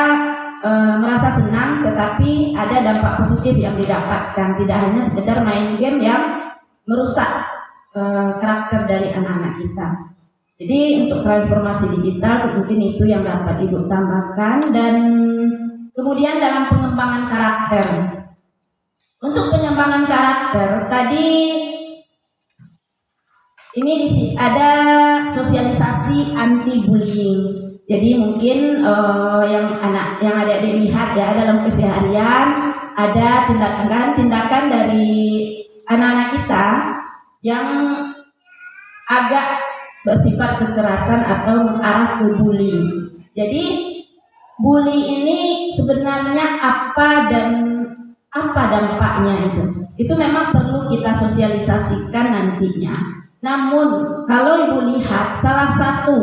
merasa senang, tetapi ada dampak positif yang didapatkan, tidak hanya sekedar main game yang merusak karakter dari anak-anak kita. Jadi untuk transformasi digital mungkin itu yang dapat Ibu tambahkan. Dan kemudian dalam pengembangan karakter, untuk pengembangan karakter tadi ini ada sosialisasi anti bullying. Jadi mungkin yang ada dilihat ya dalam keseharian ada tindakan dari anak-anak kita yang agak bersifat kekerasan atau mengarah ke bullying. Jadi bully ini sebenarnya apa dampaknya itu memang perlu kita sosialisasikan nantinya. Namun kalau Ibu lihat salah satu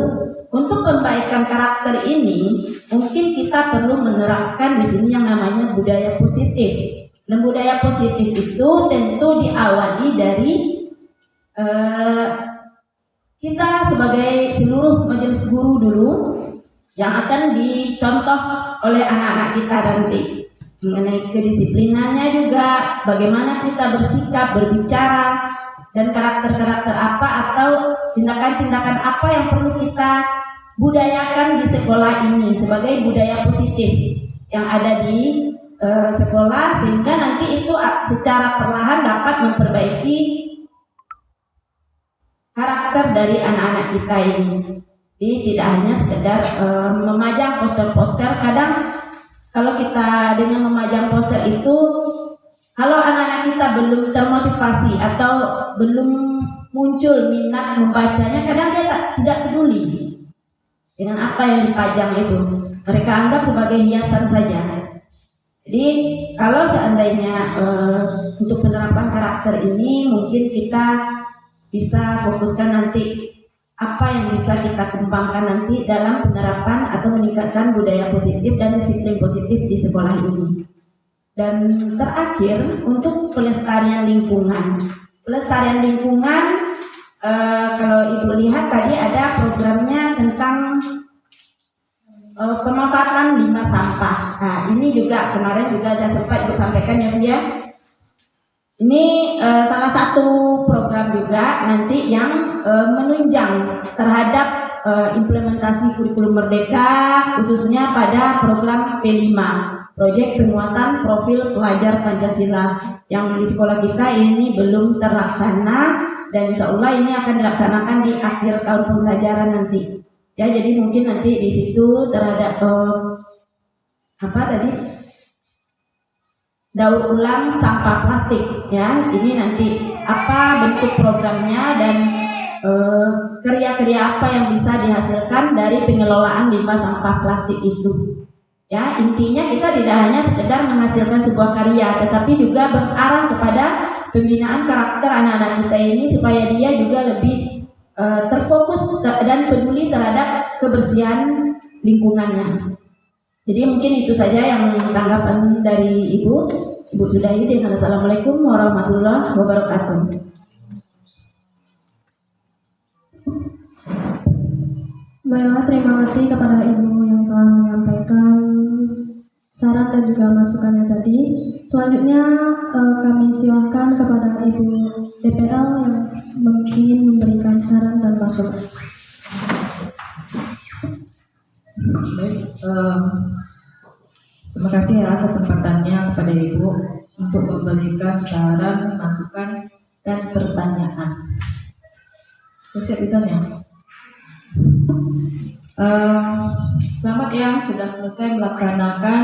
untuk perbaikan karakter ini mungkin kita perlu menerapkan di sini yang namanya budaya positif. Dan budaya positif itu tentu diawali dari kita sebagai seluruh majelis guru dulu yang akan dicontoh oleh anak-anak kita nanti mengenai kedisiplinannya juga, bagaimana kita bersikap, berbicara, dan karakter-karakter apa atau tindakan-tindakan apa yang perlu kita budayakan di sekolah ini sebagai budaya positif yang ada di sekolah, sehingga nanti itu secara perlahan dapat memperbaiki karakter dari anak-anak kita ini. Jadi tidak hanya sekedar memajang poster-poster. Kadang kalau kita dengan memajang poster itu Kalau anak-anak kita belum termotivasi atau belum muncul minat membacanya, kadang dia tidak peduli dengan apa yang dipajang itu. Mereka anggap sebagai hiasan saja. Jadi kalau seandainya untuk penerapan karakter ini mungkin kita bisa fokuskan nanti apa yang bisa kita kembangkan nanti dalam penerapan atau meningkatkan budaya positif dan disiplin positif di sekolah ini. Dan terakhir untuk pelestarian lingkungan. Pelestarian lingkungan kalau Ibu lihat tadi ada programnya tentang pemanfaatan limbah sampah. Nah, ini juga kemarin juga ada sempat Ibu sampaikan ya Bu ya. Ini salah satu program juga nanti yang menunjang terhadap implementasi kurikulum Merdeka khususnya pada program P5, Proyek Penguatan Profil Pelajar Pancasila, yang di sekolah kita ini belum terlaksana dan insya Allah ini akan dilaksanakan di akhir tahun pembelajaran nanti. Ya, jadi mungkin nanti di situ terhadap daur ulang sampah plastik ya. Ini nanti apa bentuk programnya dan karya-karya apa yang bisa dihasilkan dari pengelolaan limbah sampah plastik itu. Ya, intinya kita tidak hanya sekedar menghasilkan sebuah karya, tetapi juga berarah kepada pembinaan karakter anak-anak kita ini supaya dia juga lebih terfokus dan peduli terhadap kebersihan lingkungannya. Jadi mungkin itu saja yang tanggapan dari Ibu Sudahi. Dan assalamualaikum warahmatullahi wabarakatuh. Baiklah, terima kasih kepada Ibu yang telah menyampaikan saran dan juga masukannya tadi. Selanjutnya kami silakan kepada Ibu DPL yang mungkin memberikan saran dan masukan. Baik, terima kasih ya kesempatannya kepada Ibu untuk memberikan saran, masukan, dan pertanyaan. Siap ditanya. Selamat ya, sudah selesai melaksanakan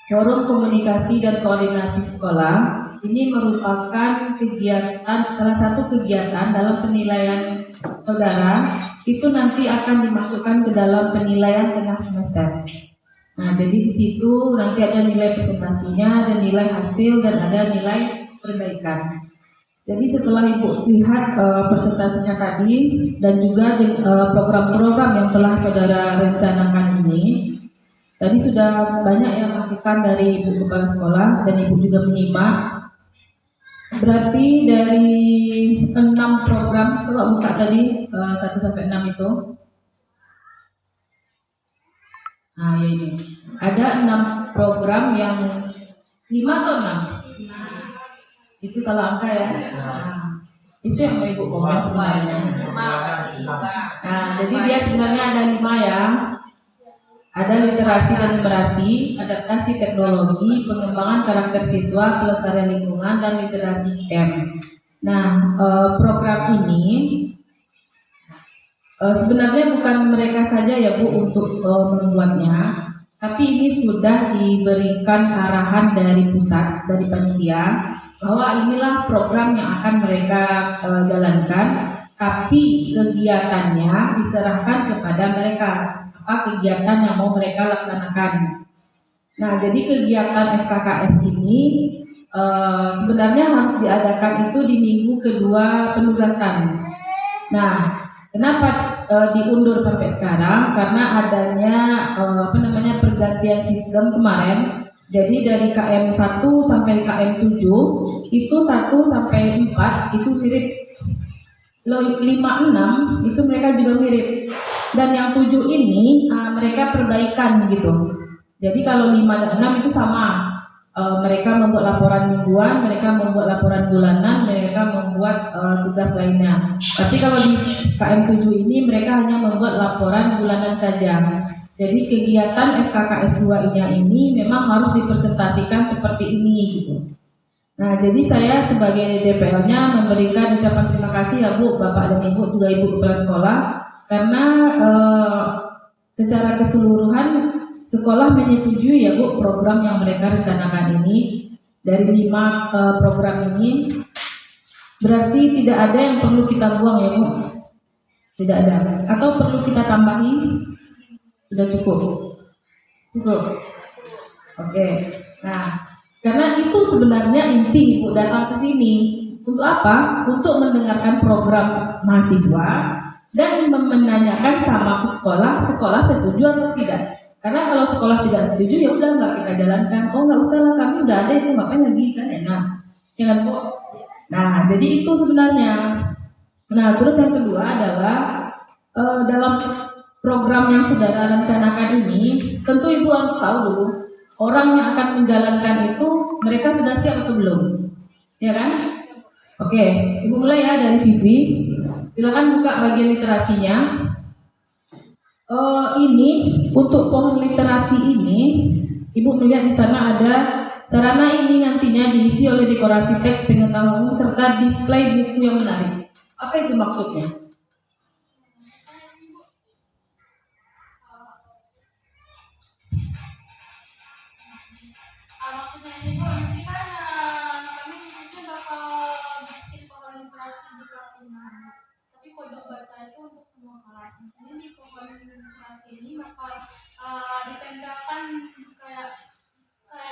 forum komunikasi dan koordinasi sekolah. Ini merupakan kegiatan, salah satu kegiatan dalam penilaian saudara itu nanti akan dimasukkan ke dalam penilaian tengah semester. Nah, jadi di situ nanti ada nilai presentasinya, ada nilai hasil, dan ada nilai perbaikan. Jadi setelah Ibu lihat presentasinya tadi dan juga program-program yang telah saudara rencanakan ini, tadi sudah banyak yang masukan dari Ibu Kepala Sekolah dan Ibu juga menyimak. Berarti dari 6 program, coba buka tadi 1 sampai 6 itu. Nah, ya ini. Ada 6 program yang 5 atau 6? Itu salah angka ya. Nah, itu yang mau Ibu komen sebenarnya. Nah, jadi dia sebenarnya ada 5 ya. Ada literasi dan numerasi, adaptasi teknologi, pengembangan karakter siswa, pelestarian lingkungan, dan literasi M. Nah, program ini sebenarnya bukan mereka saja ya Bu untuk membuatnya, tapi ini sudah diberikan arahan dari pusat, dari panitia, bahwa inilah program yang akan mereka jalankan, tapi kegiatannya diserahkan kepada mereka. Apa kegiatan yang mau mereka laksanakan. Nah, jadi kegiatan FKKS ini sebenarnya harus diadakan itu di minggu kedua penugasan. Nah, kenapa diundur sampai sekarang? Karena adanya pergantian sistem kemarin. Jadi dari KM 1 sampai KM 7 itu 1 sampai 4 itu mirip. 5, 6 itu mereka juga mirip. Dan yang 7 ini mereka perbaikan gitu. Jadi kalau 5 dan 6 itu sama. Mereka membuat laporan mingguan, mereka membuat laporan bulanan, mereka membuat tugas lainnya. Tapi kalau di KM 7 ini mereka hanya membuat laporan bulanan saja. Jadi kegiatan FKKS 2-nya ini memang harus dipresentasikan seperti ini gitu. Nah, jadi saya sebagai DPL-nya memberikan ucapan terima kasih ya Bu, Bapak dan Ibu, juga Ibu Kepala Sekolah, karena secara keseluruhan sekolah menyetujui ya Bu program yang mereka rencanakan ini. dari 5 program ini, berarti tidak ada yang perlu kita buang ya Bu? Tidak ada. Atau perlu kita tambahi? Sudah cukup? Cukup? Oke. Nah, karena itu sebenarnya inti Ibu datang ke sini. Untuk apa? Untuk mendengarkan program mahasiswa dan menanyakan sama sekolah setuju atau tidak. Karena kalau sekolah tidak setuju ya udah nggak kita jalankan. Oh nggak usah lah, kami udah ada itu, ngapain lagi, kan enak. Jangan Bu. Nah jadi itu sebenarnya. Nah terus yang kedua adalah dalam program yang saudara rencanakan ini, tentu Ibu harus tahu dulu orang yang akan menjalankan itu mereka sudah siap atau belum, ya kan? Oke, Ibu mulai ya dari Vivi. Silakan buka bagian literasinya. Ini untuk pohon literasi ini, Ibu melihat di sana ada sarana ini nantinya diisi oleh dekorasi teks pengetahuan serta display buku yang menarik. Apa itu maksudnya? Maksudnya ini nanti kan kami mungkin bakal bikin pohon literasi di kelas 5. Tapi pojok baca itu untuk semua kelas. Ini di pohon literasi ini bakal ditempelkan kayak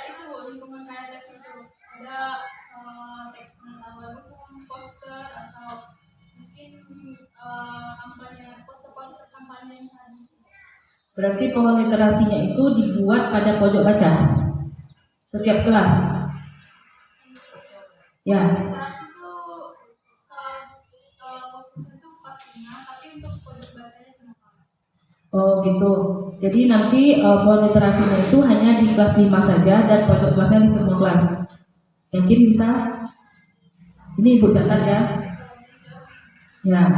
itu Bu, lingkungan kayak teks itu. Ada teks pengetahuan hukum, poster atau mungkin kampanye, poster-poster kampanye yang tadi. Berarti pohon literasinya itu dibuat pada pojok baca setiap kelas. Ya. Literasi itu fokusnya itu kelas 5, tapi untuk pojok bacanya semua kelas. Oh gitu. Jadi nanti pohon literasinya itu hanya di kelas 5 saja dan pojok kelasnya di semua kelas. Yakin bisa? Sini Ibu catat ya. Ya.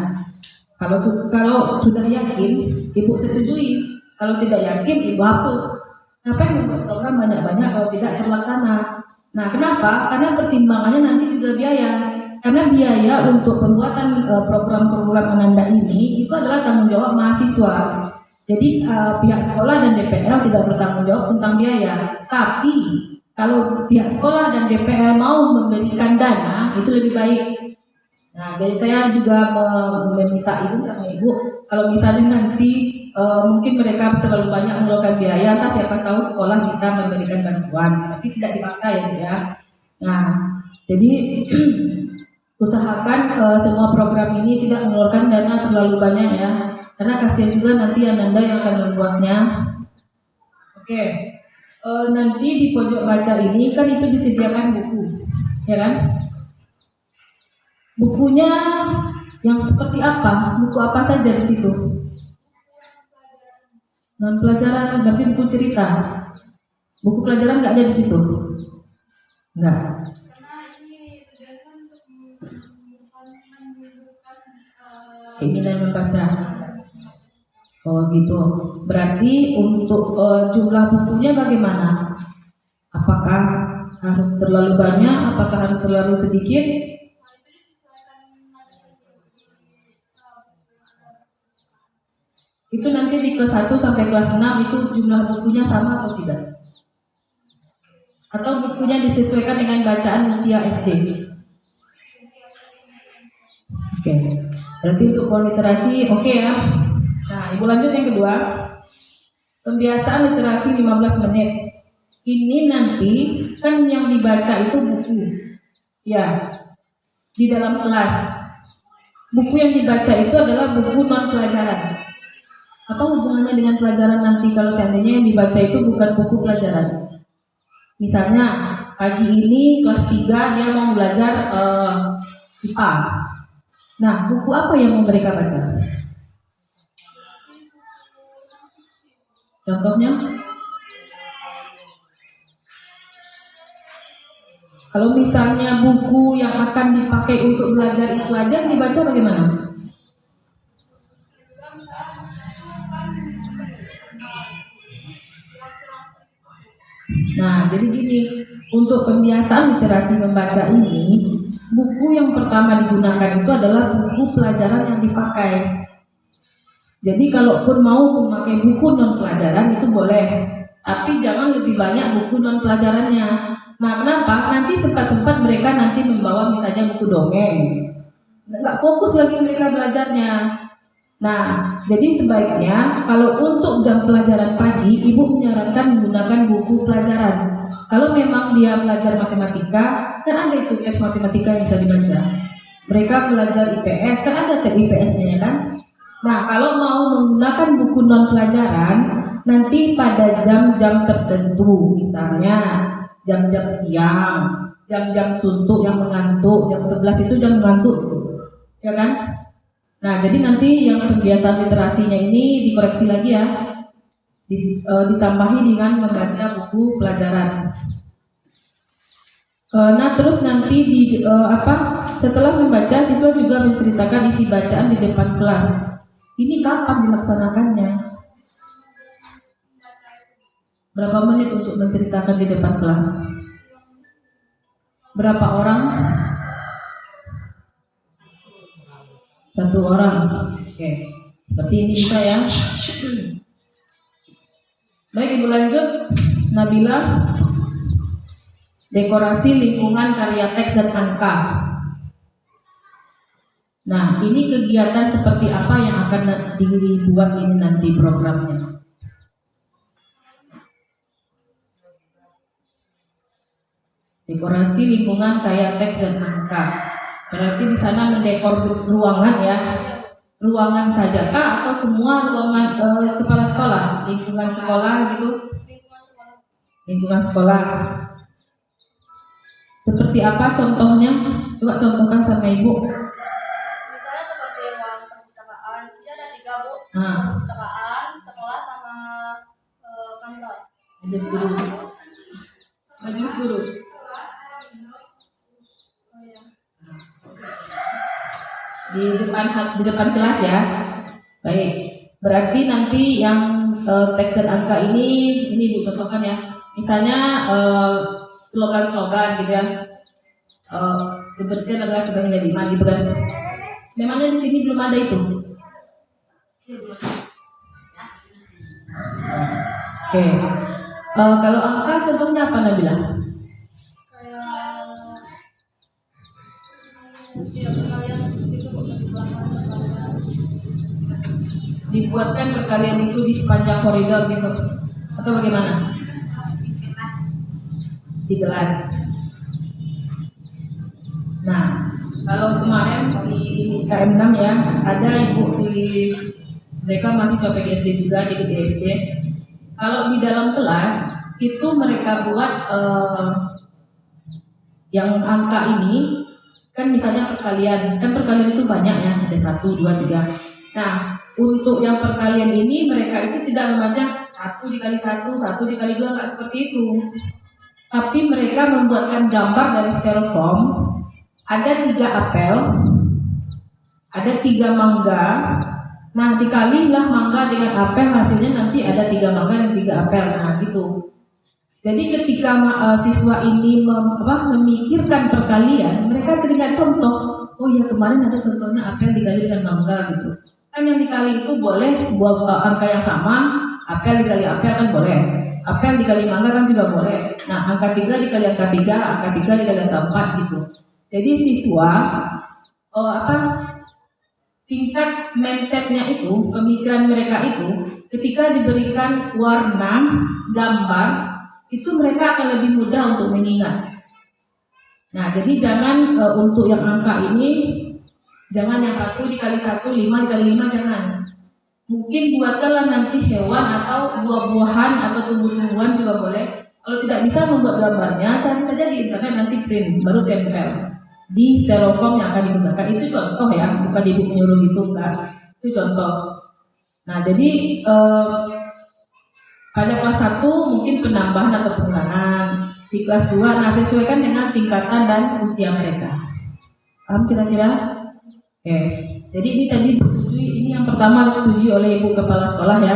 Kalau sudah yakin, Ibu setujui. Kalau tidak yakin, Ibu hapus. Ngapain membuat program banyak-banyak kalau tidak terlaksana? Nah, kenapa? Karena pertimbangannya nanti juga biaya. Karena biaya untuk pembuatan program-program Ananda ini itu adalah tanggung jawab mahasiswa. Jadi pihak sekolah dan DPL tidak bertanggung jawab tentang biaya. Tapi kalau pihak sekolah dan DPL mau memberikan dana, itu lebih baik. Nah, jadi saya juga meminta Ibu sama Ibu, kalau misalnya nanti mungkin mereka terlalu banyak mengeluarkan biaya, entah siapa tahu sekolah bisa memberikan bantuan, tapi tidak dipaksa ya. Nah, jadi usahakan semua program ini tidak mengeluarkan dana terlalu banyak ya, karena kasihan juga nanti Ananda yang akan membuatnya. Oke, nanti di pojok baca ini kan itu disediakan buku, ya kan? Bukunya yang seperti apa? Buku apa saja di situ? Non pelajaran, berarti buku cerita. Buku pelajaran nggak ada di situ? Nggak. Karena ini tujuannya untuk menunjukkan Keinginan membaca. Oh gitu. Berarti untuk jumlah bukunya bagaimana? Apakah harus terlalu banyak? Apakah harus terlalu sedikit? Itu nanti di kelas 1 sampai kelas 6 itu jumlah bukunya sama atau tidak? Atau bukunya disesuaikan dengan bacaan usia SD? Oke. Berarti untuk pohon literasi oke ya. Nah, Ibu lanjut yang kedua. Pembiasaan literasi 15 menit. Ini nanti kan yang dibaca itu buku. Ya. Di dalam kelas. Buku yang dibaca itu adalah buku non pelajaran. Apa hubungannya dengan pelajaran nanti kalau seandainya yang dibaca itu bukan buku pelajaran? Misalnya pagi ini kelas 3 dia mau belajar IPA. Nah, buku apa yang mau mereka baca? Contohnya? Kalau misalnya buku yang akan dipakai untuk belajar itu aja dibaca bagaimana? Nah, jadi gini, untuk pembiasaan literasi membaca ini, buku yang pertama digunakan itu adalah buku pelajaran yang dipakai. Jadi kalaupun mau memakai buku non pelajaran itu boleh, tapi jangan lebih banyak buku non pelajarannya. Nah, kenapa? Nanti sempat mereka nanti membawa misalnya buku dongeng, nggak fokus lagi mereka belajarnya. Nah, jadi sebaiknya kalau untuk jam pelajaran pagi, ibu menyarankan menggunakan buku pelajaran. Kalau memang dia belajar matematika, kan ada itu teks matematika yang bisa dibaca. Mereka belajar IPS, kan ada teks IPS-nya ya kan? Nah, kalau mau menggunakan buku non pelajaran, nanti pada jam-jam tertentu, misalnya jam-jam siang, jam-jam suntuk yang mengantuk, jam 11 itu jam mengantuk, ya kan? Nah, jadi nanti yang kebiasaan literasinya ini dikoreksi lagi ya, ditambahi dengan membaca buku pelajaran. Nah, terus nanti setelah membaca, siswa juga menceritakan isi bacaan di depan kelas. Ini kapan dilaksanakannya? Berapa menit untuk menceritakan di depan kelas? Berapa orang? 1 orang. Oke. Berarti ini bisa ya. Baik, Ibu lanjut. Nabila. Dekorasi lingkungan karya teks dan angka. Nah, ini kegiatan seperti apa yang akan dibuat ini nanti programnya? Dekorasi lingkungan karya teks dan angka. Berarti di sana mendekor ruangan ya, ruangan saja kah atau semua ruangan kepala sekolah, lingkungan sekolah gitu? Lingkungan sekolah. Seperti apa contohnya? Coba contohkan sama Ibu. Misalnya seperti ruang perpustakaan, ini ada 3 Bu, Nah, perpustakaan, sekolah sama kantor. majelis guru. Majelis guru. Di depan kelas ya. Baik. Berarti nanti yang teks dan angka ini Bu contohkan ya. Misalnya slogan-slogan gitu ya. Kebersihan adalah sebagian dari iman gitu kan. Memangnya di sini belum ada itu. Oke. Kalau angka contohnya apa Nabila? Dibuatkan perkalian itu di sepanjang koridor gitu atau bagaimana? Di kelas. Nah, kalau kemarin di KM6 ya ada ibu mereka mahasiswa PGSD juga di SD. Kalau di dalam kelas itu mereka buat yang angka ini kan misalnya perkalian, kan perkalian itu banyak ya, ada 1, 2, 3. Nah, untuk yang perkalian ini mereka itu tidak membaca 1 dikali 1, 1 dikali 2, nggak seperti itu. Tapi mereka membuatkan gambar dari styrofoam, ada 3 apel, ada 3 mangga. Nah, dikalilah mangga dengan apel, hasilnya nanti ada 3 mangga dan 3 apel. Nah, gitu. Jadi ketika siswa ini memikirkan perkalian, mereka teringat contoh. Oh ya, kemarin ada contohnya apel dikali dengan mangga gitu. Kan yang dikali itu boleh buat angka yang sama, apel dikali apel kan boleh. Apel dikali mangga kan juga boleh. Nah, angka 3 dikali angka 3, angka 3 dikali angka 4 gitu. Jadi siswa tingkat mindsetnya itu, pemikiran mereka itu, ketika diberikan warna, gambar, itu mereka akan lebih mudah untuk mengingat. Nah, jadi jangan untuk yang angka ini, jangan yang 1 dikali 1, 5 dikali 5, jangan. Mungkin buatkanlah nanti hewan atau buah-buahan atau tumbuh-tumbuhan juga boleh. Kalau tidak bisa membuat gambarnya, cari saja di internet, nanti print, baru tempel di styrofoam yang akan digunakan. Itu contoh ya, bukan ibu menyuruh gitu, enggak. Itu contoh. Nah, jadi pada kelas 1 mungkin penambahan atau pengurangan. Di kelas 2, nah sesuaikan dengan tingkatan dan usia mereka. Paham kira-kira? Oke. Jadi ini tadi disetujui, ini yang pertama disetujui oleh Ibu Kepala Sekolah ya,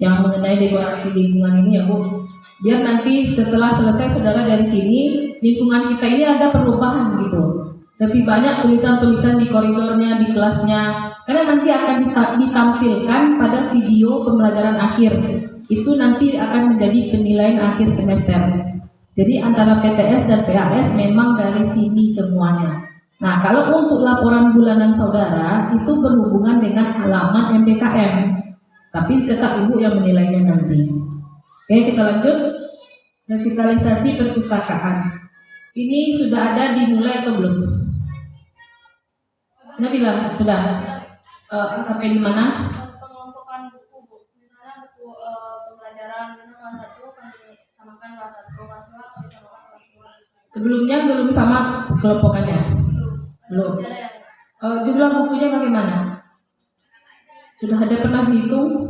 yang mengenai dekorasi lingkungan ini ya Bu. Biar nanti setelah selesai saudara dari sini, lingkungan kita ini ada perubahan gitu. lebih banyak tulisan-tulisan di koridornya, di kelasnya, karena nanti akan ditampilkan pada video pembelajaran akhir. Itu nanti akan menjadi penilaian akhir semester. Jadi antara PTS dan PAS memang dari sini semuanya. Nah, kalau untuk laporan bulanan saudara itu berhubungan dengan halaman MPKM, tapi tetap ibu yang menilainya nanti. Oke, kita lanjut. Revitalisasi perpustakaan. Ini sudah ada dimulai atau belum? Nabila, sudah. Sampai di mana? Pengelompokan buku, Bu. Misalnya buku pembelajaran misalnya kelas 1 kan disamakan kelas 1, kelas 2 kan disamakan kelas 2. Sebelumnya belum sama kelompokannya? Belum. Masih ada yang Jumlah bukunya bagaimana? Sudah ada pernah dihitung?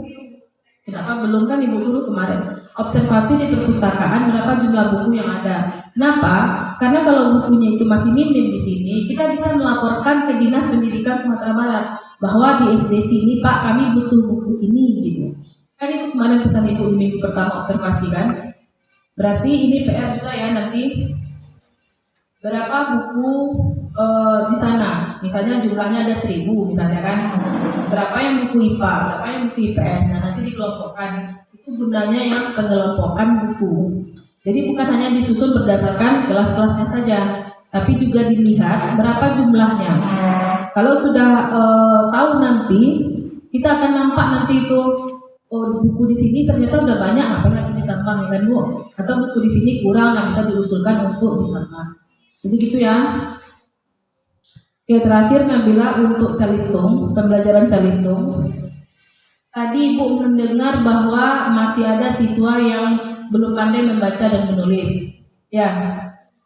Kenapa belum? Kan ibu suruh kemarin. Observasi di perpustakaan berapa jumlah buku yang ada. Kenapa? Karena kalau bukunya itu masih minim di sini, kita bisa melaporkan ke Dinas Pendidikan Sumatera Barat bahwa di SD sini Pak kami butuh buku ini gitu. Kan itu kemarin pesan ibu di minggu pertama observasi kan. Berarti ini PR juga ya nanti. Berapa buku di sana? Misalnya jumlahnya ada 1000 misalnya kan. Berapa yang buku IPA, berapa yang buku IPS. Nah nanti dikelompokkan. Itu gunanya yang pengelompokan buku. Jadi bukan hanya disusun berdasarkan kelas-kelasnya saja, tapi juga dilihat berapa jumlahnya. Kalau sudah tahu nanti, kita akan nampak nanti itu buku di sini ternyata udah banyak, ngapain lagi ditambah ya kan Bu? Atau buku di sini kurang, nggak bisa diusulkan untuk ditambah. Jadi gitu ya. Oke, terakhir Nabila untuk Calistung, pembelajaran Calistung. Tadi Ibu mendengar bahwa masih ada siswa yang belum pandai membaca dan menulis. Ya,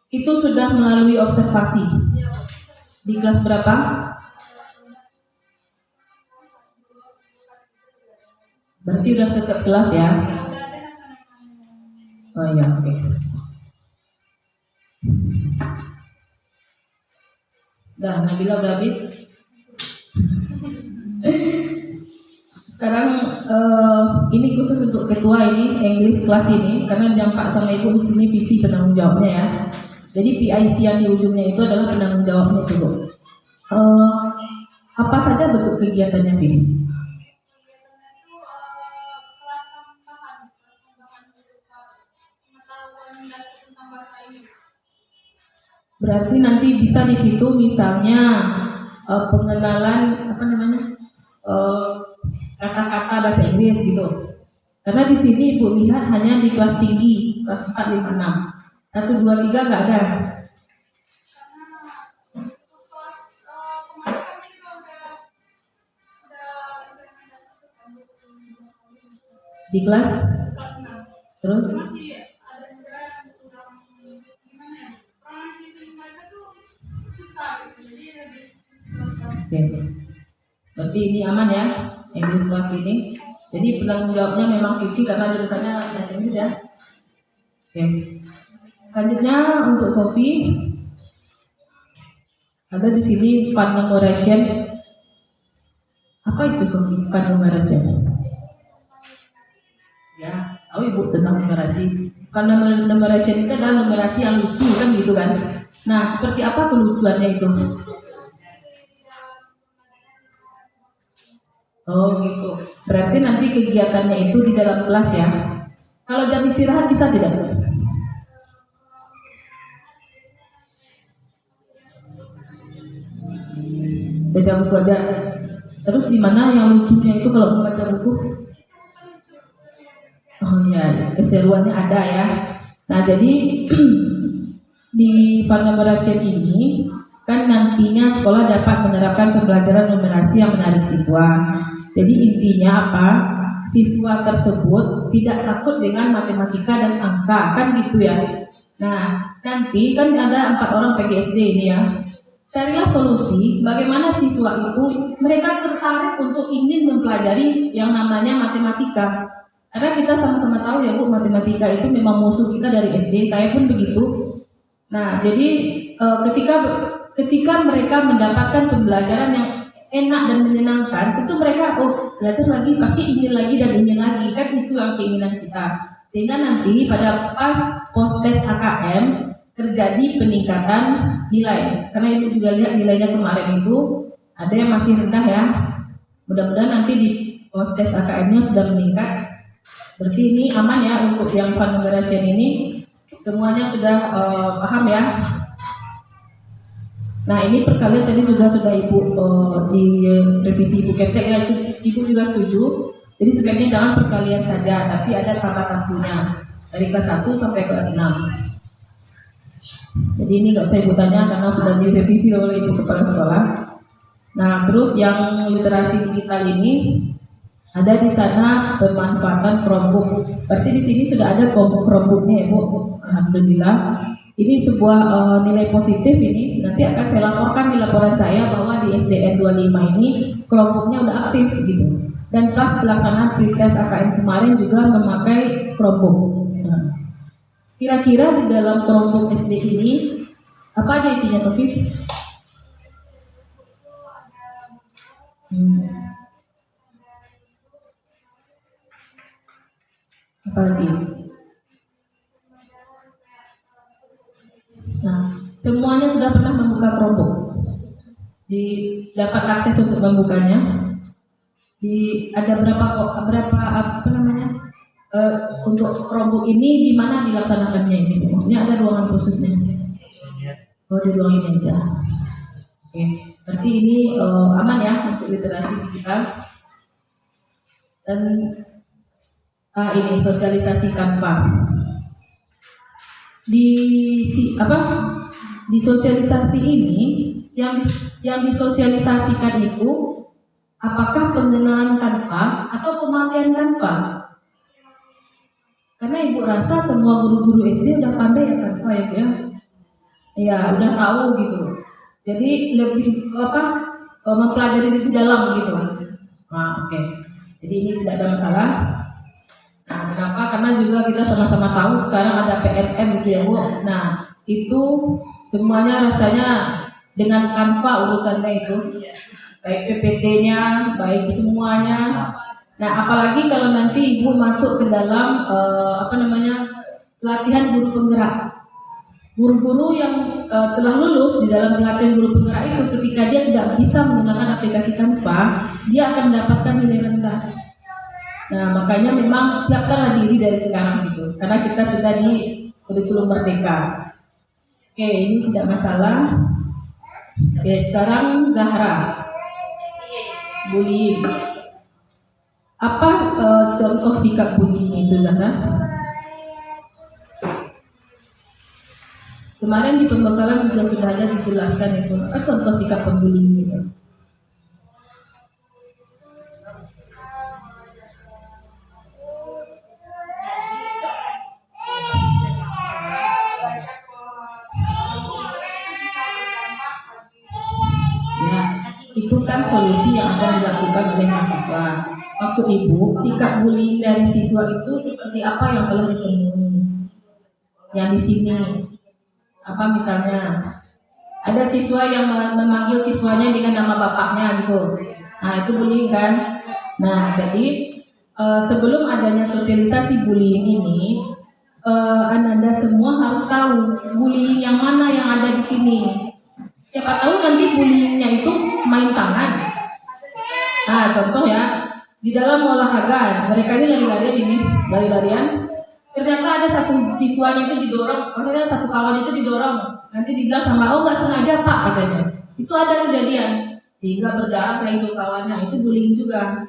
itu sudah melalui observasi. Di kelas berapa? Berarti udah setiap kelas ya? Oh ya, oke. Dah, Nabila udah habis. Sekarang ini khusus untuk ketua ini English kelas ini karena dampak sama ibu di sini Vivi penanggung jawabnya ya. Jadi PIC yang di ujungnya itu adalah penanggung jawabnya itu Bu. Apa saja bentuk kegiatannya Vivi? Berarti nanti bisa di situ misalnya pengenalan apa namanya kata-kata bahasa Inggris gitu. Karena di sini Ibu lihat hanya di kelas tinggi kelas 4, 5, 6. 1, 2, 3 nggak ada. Di kelas terus Oke. Berarti ini aman ya, English kelas ini. Jadi penanggung jawabnya memang Vivi karena jurusannya bahasa Inggris ya. Oke. Selanjutnya untuk Sofi ada di sini fund numeration. Apa itu Sofi? Fund numeration? Ya, tahu Ibu tentang numerasi. Fund numeration itu adalah numerasi yang lucu kan gitu kan. Nah, seperti apa kelucuannya itu? Oh gitu. Berarti nanti kegiatannya itu di dalam kelas ya. Kalau jam istirahat bisa tidak? Baca buku aja. Terus di mana yang lucunya itu kalau membaca buku? Oh iya, keseruannya ada ya. Nah jadi di fund numeration ini kan nantinya sekolah dapat menerapkan pembelajaran numerasi yang menarik siswa. Jadi intinya apa? Siswa tersebut tidak takut dengan matematika dan angka, kan gitu ya. Nah, nanti kan ada 4 orang PGSD ini ya. Carilah solusi bagaimana siswa itu mereka tertarik untuk ingin mempelajari yang namanya matematika. Karena kita sama-sama tahu ya Bu, matematika itu memang musuh kita dari SD, saya pun begitu. Nah, jadi ketika mereka mendapatkan pembelajaran yang enak dan menyenangkan, itu mereka belajar lagi, pasti ingin lagi dan ingin lagi, kan itu yang keinginan kita. Sehingga nanti pada pas post tes AKM terjadi peningkatan nilai, karena ibu juga lihat nilainya kemarin itu ada yang masih rendah ya. Mudah-mudahan nanti di tes AKM-nya sudah meningkat. Berarti ini aman ya untuk yang fund numeration ini, semuanya sudah paham ya. Nah ini perkalian tadi sudah ibu di revisi ibu kecek ya, ibu juga setuju. Jadi sebaiknya jangan perkalian saja, tapi ada tambah-tambahnya dari kelas 1 sampai kelas 6. Jadi ini nggak usah ibu tanya karena sudah direvisi oleh ibu kepala sekolah. Nah terus yang literasi digital ini ada di sana pemanfaatan Chromebook. Berarti di sini sudah ada Chromebooknya ibu. Alhamdulillah. Ini sebuah nilai positif ini. Nanti akan saya laporkan di laporan saya bahwa di SDN 25 ini Chromebooknya udah aktif gitu. Dan kelas pelaksanaan pretest AKM kemarin juga memakai Chromebook. Nah, kira-kira di dalam Chromebook SD ini apa aja isinya, Sofi? Apa lagi? Nah, semuanya sudah pernah membuka Chromebook. Dapat akses untuk membukanya. Ada berapa untuk Chromebook ini di mana dilaksanakannya ini? Maksudnya ada ruangan khususnya? Oh, di ruang ini aja. Oke, berarti ini aman ya untuk literasi digital. Dan ini sosialisasi Canva. Di sosialisasi ini yang disosialisasikan itu apakah pengenalan Canva atau pemakaian Canva? Karena ibu rasa semua guru-guru SD udah pandai ya Canva ya Bu ya. Ya udah tahu gitu. Jadi lebih mempelajari lebih dalam gitu. Nah, oke. Jadi ini tidak ada masalah. Nah, kenapa? Karena juga kita sama-sama tahu sekarang ada PMM gitu ya Bu. Nah, itu semuanya rasanya dengan Canva urusannya itu. Baik PPT-nya, baik semuanya. Nah, apalagi kalau nanti ibu masuk ke dalam pelatihan guru penggerak. Guru-guru yang telah lulus di dalam pelatihan guru penggerak itu, ketika dia tidak bisa menggunakan aplikasi Canva, dia akan mendapatkan nilai rendah. Nah, makanya memang siapkanlah diri dari sekarang gitu, karena kita sudah di kurikulum merdeka. Oke, ini tidak masalah. Oke, sekarang Zahra. Bullying. Apa contoh sikap bullying itu, Zahra? Kemarin di pembekalan juga sudah ada dijelaskan itu. Apa contoh sikap pembullying itu? Itu kan solusi yang akan dilakukan oleh mahasiswa. Maksud ibu, sikap bullying dari siswa itu seperti apa yang telah ditemui? Yang di sini, apa misalnya? Ada siswa yang memanggil siswanya dengan nama bapaknya gitu. Nah itu bullying kan? Nah jadi sebelum adanya sosialisasi bullying ini, Anda semua harus tahu bullying yang mana yang ada di sini. Siapa tahu nanti bullyingnya itu main tangan. Nah contoh ya, di dalam olahraga mereka ini lari-larian. Ternyata ada satu siswanya itu didorong, maksudnya satu kawan itu didorong. Nanti dibilang sama, oh nggak sengaja Pak katanya. Itu ada kejadian sehingga berdarah ke itu kawannya, itu bullying juga.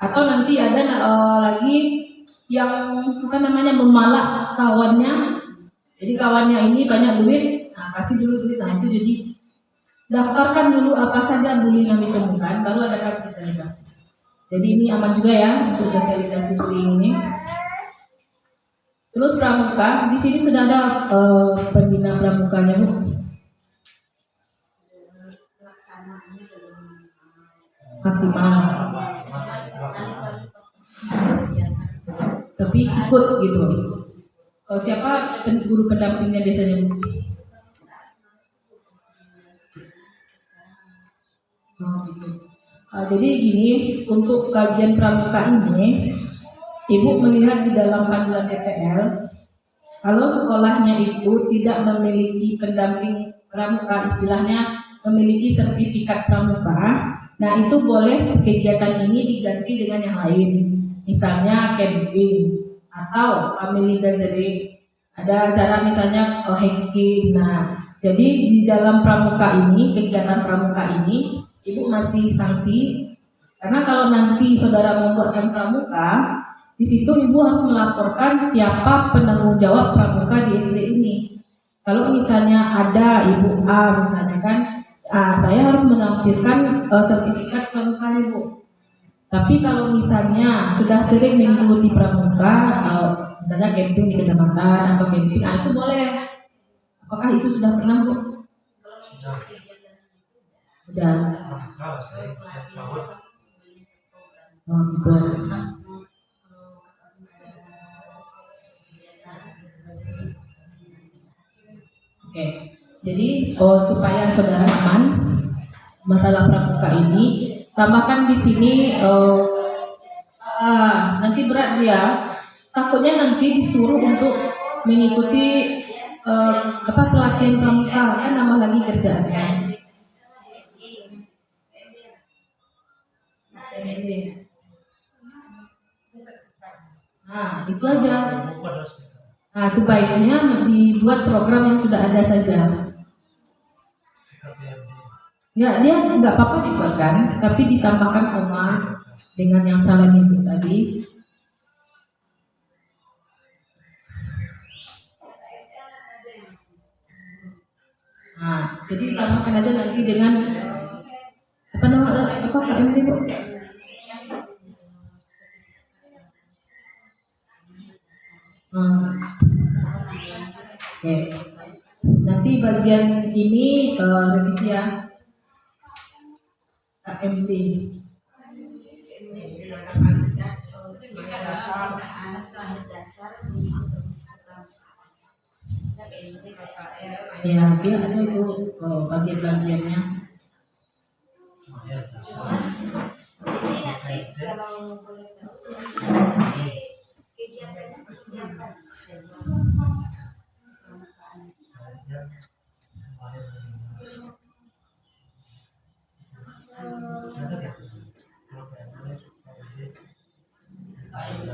Atau nanti ada lagi yang memalak kawannya. Jadi kawannya ini banyak duit, nah kasih dulu duit, nah itu jadi daftarkan dulu apa saja bullying yang ditemukan, baru ada sosialisasi. Jadi ini aman juga ya untuk sosialisasi bullying ini. Terus pramuka, di sini sudah ada pembina pramukanya Bu. Maksimal. Tapi ikut gitu. Siapa guru pendampingnya biasanya Bu? Jadi gini, untuk kajian pramuka ini, Ibu melihat di dalam panduan DPL, kalau sekolahnya itu tidak memiliki pendamping pramuka, istilahnya memiliki sertifikat pramuka. Nah, itu boleh kegiatan ini diganti dengan yang lain. Misalnya camping atau family gathering. Ada acara misalnya hiking. Nah, jadi di dalam pramuka ini, kegiatan pramuka ini, Ibu masih sanksi. Karena kalau nanti saudara membuat pramuka, di situ Ibu harus melaporkan siapa penanggung jawab pramuka di SD ini. Kalau misalnya ada Ibu A misalnya kan, saya harus menampilkan sertifikat pramuka Ibu. Tapi kalau misalnya sudah sering mengikuti pramuka, misalnya camping di kecamatan atau camping, itu boleh. Apakah itu sudah pernah Bu? Sudah. Oh, gitu. Oke, jadi supaya saudara aman masalah pramuka ini, tambahkan di sini nanti berat dia, takutnya nanti disuruh untuk mengikuti pelatihan pramuka, kan nambah lagi kerjaannya. Nah, itu aja. Nah, sebaiknya dibuat program yang sudah ada saja. Ya, dia nggak apa-apa dibuatkan, tapi ditambahkan koma dengan yang salah itu tadi. Nah, jadi ditambahkan aja nanti dengan KM ini Bu? Oke. Nanti bagian ini revisi ya. KMD. Ya, dia ada Bu bagian-bagiannya. Jadi nanti kalau boleh kegiatannya seperti apa?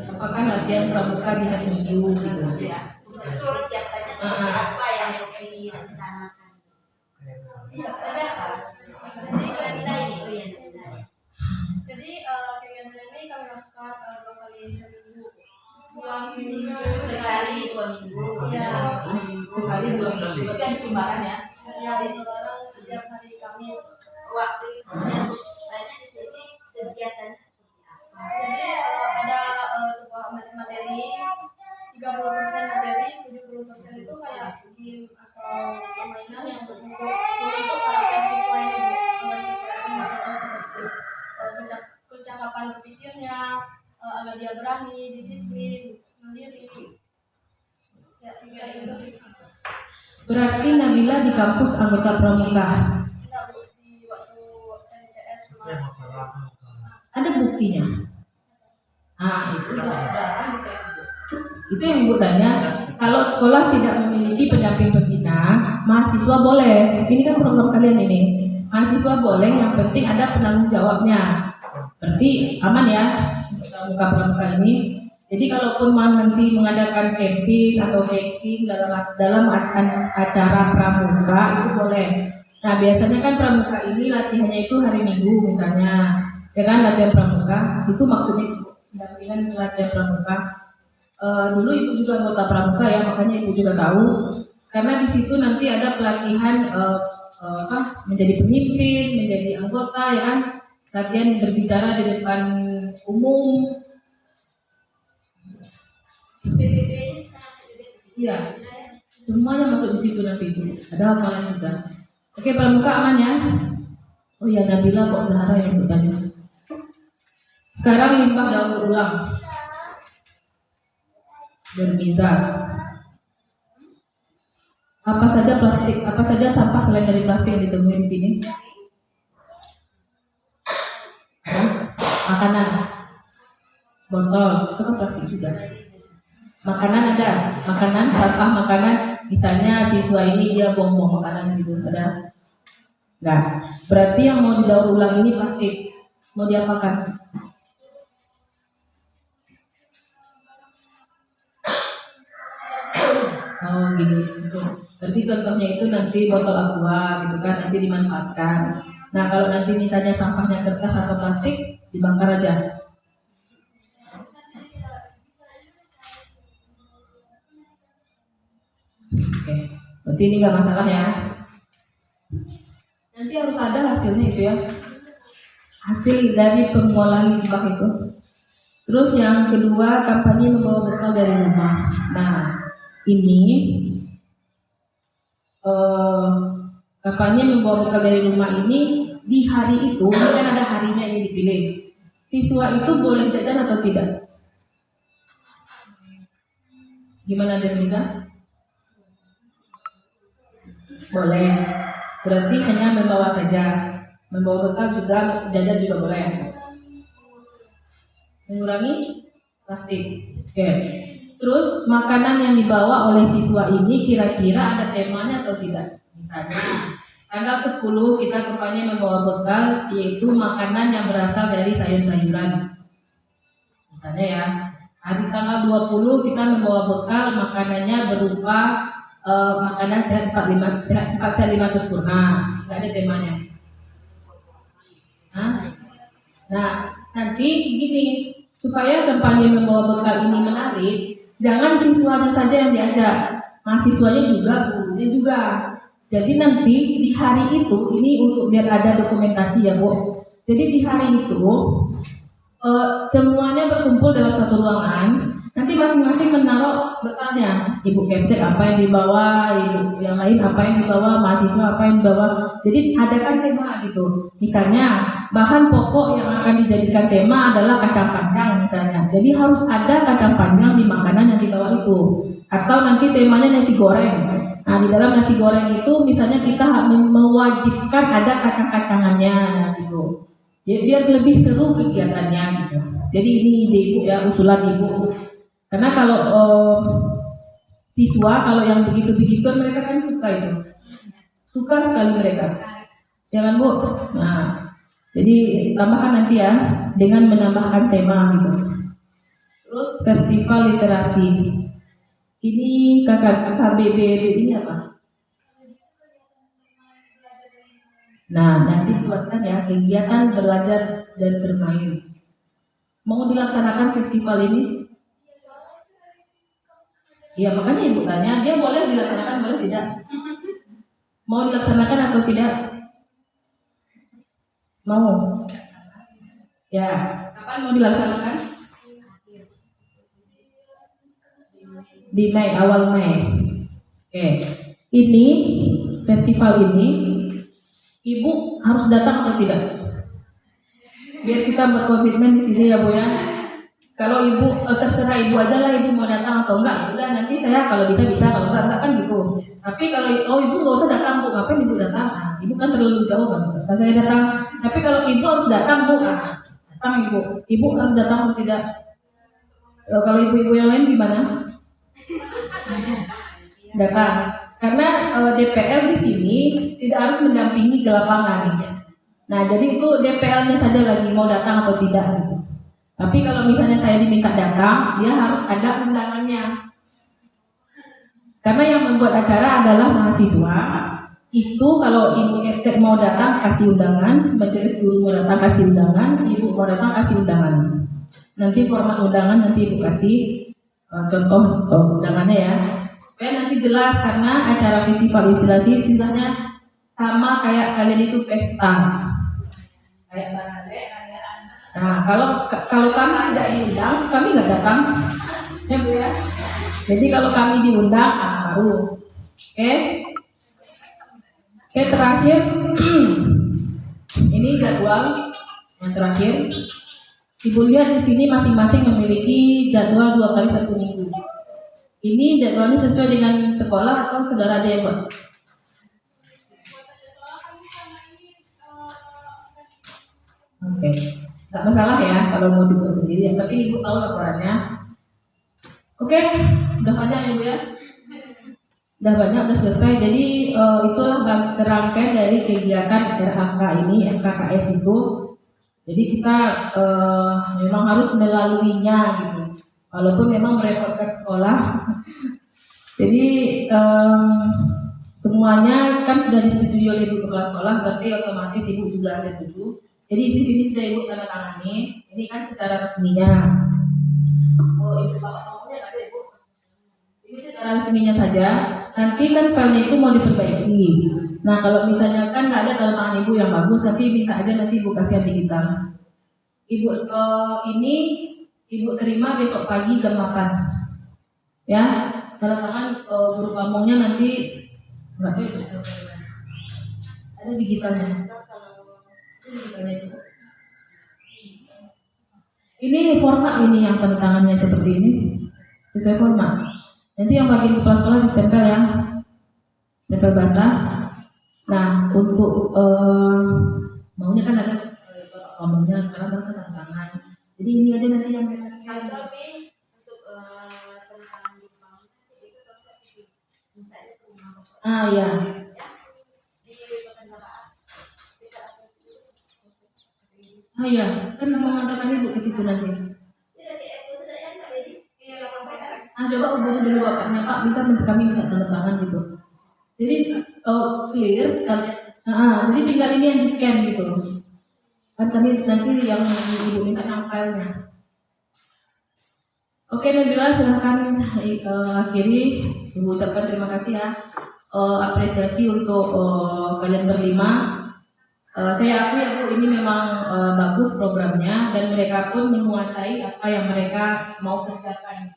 Apakah latihan pramuka di hari Minggu gitu? Betul, kegiatannya seperti apa yang direncanakan? Jadi kegiatan ini kami lakukan 2 kali seminggu. 2 minggu Sekali 2 minggu. Ya, Sekali 2 minggu. Berarti ada simbaran ya? ya sekarang setiap hari Kamis. Waktu itu banyak di sini kegiatannya seperti apa? Jadi ada sebuah materi 30% materi, 70% itu kayak game atau permainan yang membentuk karakter siswa ini, agar siswa itu bisa seperti percakapan berpikirnya, agar dia berani, disiplin, mandiri. Ya, kayak gitu. Berarti Nabila di kampus anggota pramuka. Enggak Bu, di waktu MTS kemarin. Ada buktinya. Itu yang Ibu tanya. Kalau sekolah tidak memiliki pendamping pembina, mahasiswa boleh. Ini kan program kalian ini. Mahasiswa boleh, yang penting ada penanggung jawabnya. Berarti aman ya untuk pramuka ini. Jadi kalaupun nanti mengadakan camping atau hiking dalam acara pramuka itu boleh. Nah, biasanya kan pramuka ini latihannya itu hari Minggu misalnya. Ya kan, latihan pramuka itu maksudnya pendampingan latihan pramuka. Dulu Ibu juga anggota pramuka ya, makanya Ibu juga tahu. Karena di situ nanti ada pelatihan menjadi pemimpin, menjadi anggota ya kan, latihan berbicara di depan umum. PBB-nya bisa masuk juga di sini. Iya, semuanya masuk di situ nanti itu. Ada hafalan juga. Oke, pramuka aman ya? Oh ya, Nabila kok Zahra yang bertanya. Sekarang limbah daur ulang. Bermizan. Apa saja plastik, apa saja sampah selain dari plastik yang ditemui di sini? Makanan, botol, itu kan plastik juga. Makanan ada, makanan, sampah makanan, misalnya siswa ini dia buang-buang makanan gitu, ada? Enggak. Berarti yang mau didaur ulang ini plastik. Mau diapakan? Oh gini, gitu. Berarti contohnya itu nanti botol aqua gitu kan, nanti dimanfaatkan. Nah kalau nanti misalnya sampahnya kertas atau plastik, dibakar aja. Oke, berarti ini nggak masalah ya. Nanti harus ada hasilnya itu ya, hasil dari pengolahan limbah itu. Terus yang kedua, kampanye membawa bekal dari rumah. Nah, ini kampanye membawa bekal dari rumah ini di hari itu, ini kan ada harinya yang dipilih. Siswa itu boleh jajan atau tidak? Gimana Denisa? Boleh. Berarti hanya membawa saja. Membawa bekal juga, jajan juga boleh. Mengurangi plastik. Oke. Terus makanan yang dibawa oleh siswa ini kira-kira ada temanya atau tidak? Misalnya tanggal 10 kita kampanye membawa bekal, yaitu makanan yang berasal dari sayur-sayuran. Misalnya ya, hari tanggal 20 kita membawa bekal makanannya berupa makanan sehat 4 sehat 5 sempurna, nggak ada temanya. Nah, nanti gini, supaya kampanye membawa bekal ini menarik, jangan siswanya saja yang diajak, mahasiswanya juga, gurunya juga. Jadi nanti di hari itu, ini untuk biar ada dokumentasi ya Bu. Jadi di hari itu semuanya berkumpul dalam satu ruangan. Nanti masing-masing menaruh bekalnya. Ibu Kemsek apa yang dibawa, ibu yang lain apa yang dibawa, mahasiswa apa yang dibawa. Jadi adakan tema gitu. Misalnya bahan pokok yang akan dijadikan tema adalah kacang panjang misalnya. Jadi harus ada kacang panjang di makanan yang dibawa itu. Atau nanti temanya nasi goreng. Nah di dalam nasi goreng itu misalnya kita mewajibkan ada kacang-kacangannya, nah gitu. Jadi biar lebih seru kegiatannya gitu. Jadi ini ide ibu ya, usulan ibu. Karena kalau siswa kalau yang begitu-begituan mereka kan suka itu, suka sekali mereka. Jangan Bu. Nah, jadi tambahkan nanti ya dengan menambahkan tema gitu. Terus festival literasi. Ini KKBB ini apa? Nah, nanti buatkan ya kegiatan belajar dan bermain. Mau dilaksanakan festival ini? Iya, makanya ibu tanya, dia boleh dilaksanakan, boleh tidak? Mau dilaksanakan atau tidak? Mau? Ya, kapan mau dilaksanakan? Di Mei, awal Mei. Oke, ini festival ini, ibu harus datang atau tidak? Biar kita berkomitmen di sini ya Bu ya. Kalau ibu terserah ibu aja lah, ibu mau datang atau enggak, udah nanti saya kalau bisa kalau enggak kan gitu. Tapi kalau ibu nggak usah datang Bu, ngapain ibu datang? Nah, ibu kan terlalu jauh kan, nggak usah saya datang. Tapi kalau ibu harus datang Bu, datang ibu harus datang atau tidak? Kalau ibu-ibu yang lain gimana? Datang. Karena DPL di sini tidak harus mendampingi ke lapangan. Nah, jadi itu DPL-nya saja lagi mau datang atau tidak gitu. Tapi kalau misalnya saya diminta datang, dia harus ada undangannya. Karena yang membuat acara adalah mahasiswa. Itu kalau ibu Kemsek mau datang kasih undangan, majelis guru mau datang kasih undangan, ibu mau datang kasih undangan. Nanti format undangan nanti ibu kasih contoh undangannya ya. Supaya nanti jelas, karena acara festival istilahnya sama kayak kalian itu pesta. Kayak nah, kalau kami tidak diundang, kami nggak datang, ya Bu ya. Jadi kalau kami diundang, baru. Oke, terakhir, ini jadwal yang terakhir. Ibu lihat di sini masing-masing memiliki jadwal 2 kali 1 minggu. Ini jadwalnya sesuai dengan sekolah atau saudara ada yang buat? Oke. Nggak masalah ya kalau mau dibuat sendiri, yang penting ibu tahu laporannya. Oke, udah banyak ya Bu ya. Udah banyak, udah selesai. Jadi itulah serangkaian dari kegiatan RHK ini, FKKS itu. Jadi kita memang harus melaluinya gitu. Walaupun memang merepotkan sekolah. Jadi semuanya kan sudah disetujui oleh ibu kepala sekolah, berarti otomatis ibu juga setuju. Jadi di sini sudah ibu tanda tangani. Ini kan secara resminya. Oh, ibu bapak-bapaknya ada ibu. Ini secara resminya saja. Nanti kan filenya itu mau diperbaiki. Nah kalau misalnya kan nggak ada tanda tangan ibu yang bagus, nanti minta aja nanti ibu kasih di kita. Ibu ini ibu terima besok pagi jam 8. Ya, tanda tangan guru pamongnya nanti nggak ada. Ada digitalnya. Ini format ini yang tanda tangannya seperti ini. Sesuai format. Nanti yang bagian kepala sekolah ditempel ya, tempel basah. Nah untuk maunya kan ada maunya sekarang kan tanda tangan. Jadi ini aja nanti yang mereka sekali. Untuk tentang Ah ya. Ah ya, kan mengantarkan ibu ke situ nanti. Coba hubungi dulu bapaknya, Pak, bisa kami minta tanda tangan gitu. Jadi clear sekali. Jadi tinggal ini yang di scan gitu. Kan kami nanti yang ibu minta yang filenya. Oke, Nabila silahkan akhiri. Ibu ucapkan terima kasih ya. Apresiasi untuk kalian berlima. Saya akui ya Bu, ini memang bagus programnya dan mereka pun menguasai apa yang mereka mau kerjakan.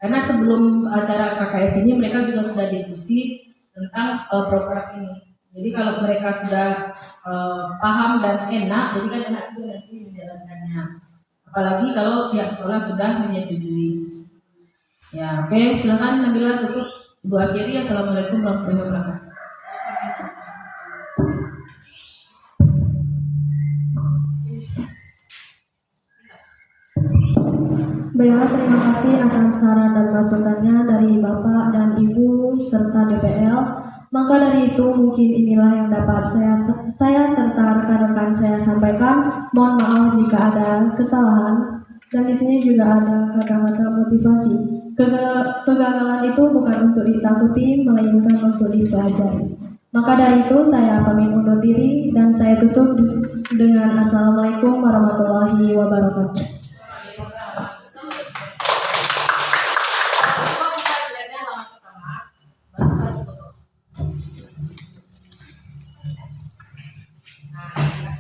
Karena sebelum acara KKS ini mereka juga sudah diskusi tentang program ini. Jadi kalau mereka sudah paham dan enak, jadi kan enak juga nanti menjalankannya. Apalagi kalau pihak sekolah sudah menyetujui. Ya, oke, silakan Nabila tutup. Ibu akhiri. Assalamualaikum warahmatullahi wabarakatuh. Baiklah, terima kasih atas saran dan masukannya dari Bapak dan Ibu serta DPL. Maka dari itu mungkin inilah yang dapat saya serta rekan-rekan saya sampaikan. Mohon maaf jika ada kesalahan. Dan di sini juga ada kata-kata motivasi. Kegagalan itu bukan untuk ditakuti, melainkan untuk dipelajari. Maka dari itu saya pamit undur diri dan saya tutup dengan Assalamualaikum warahmatullahi wabarakatuh.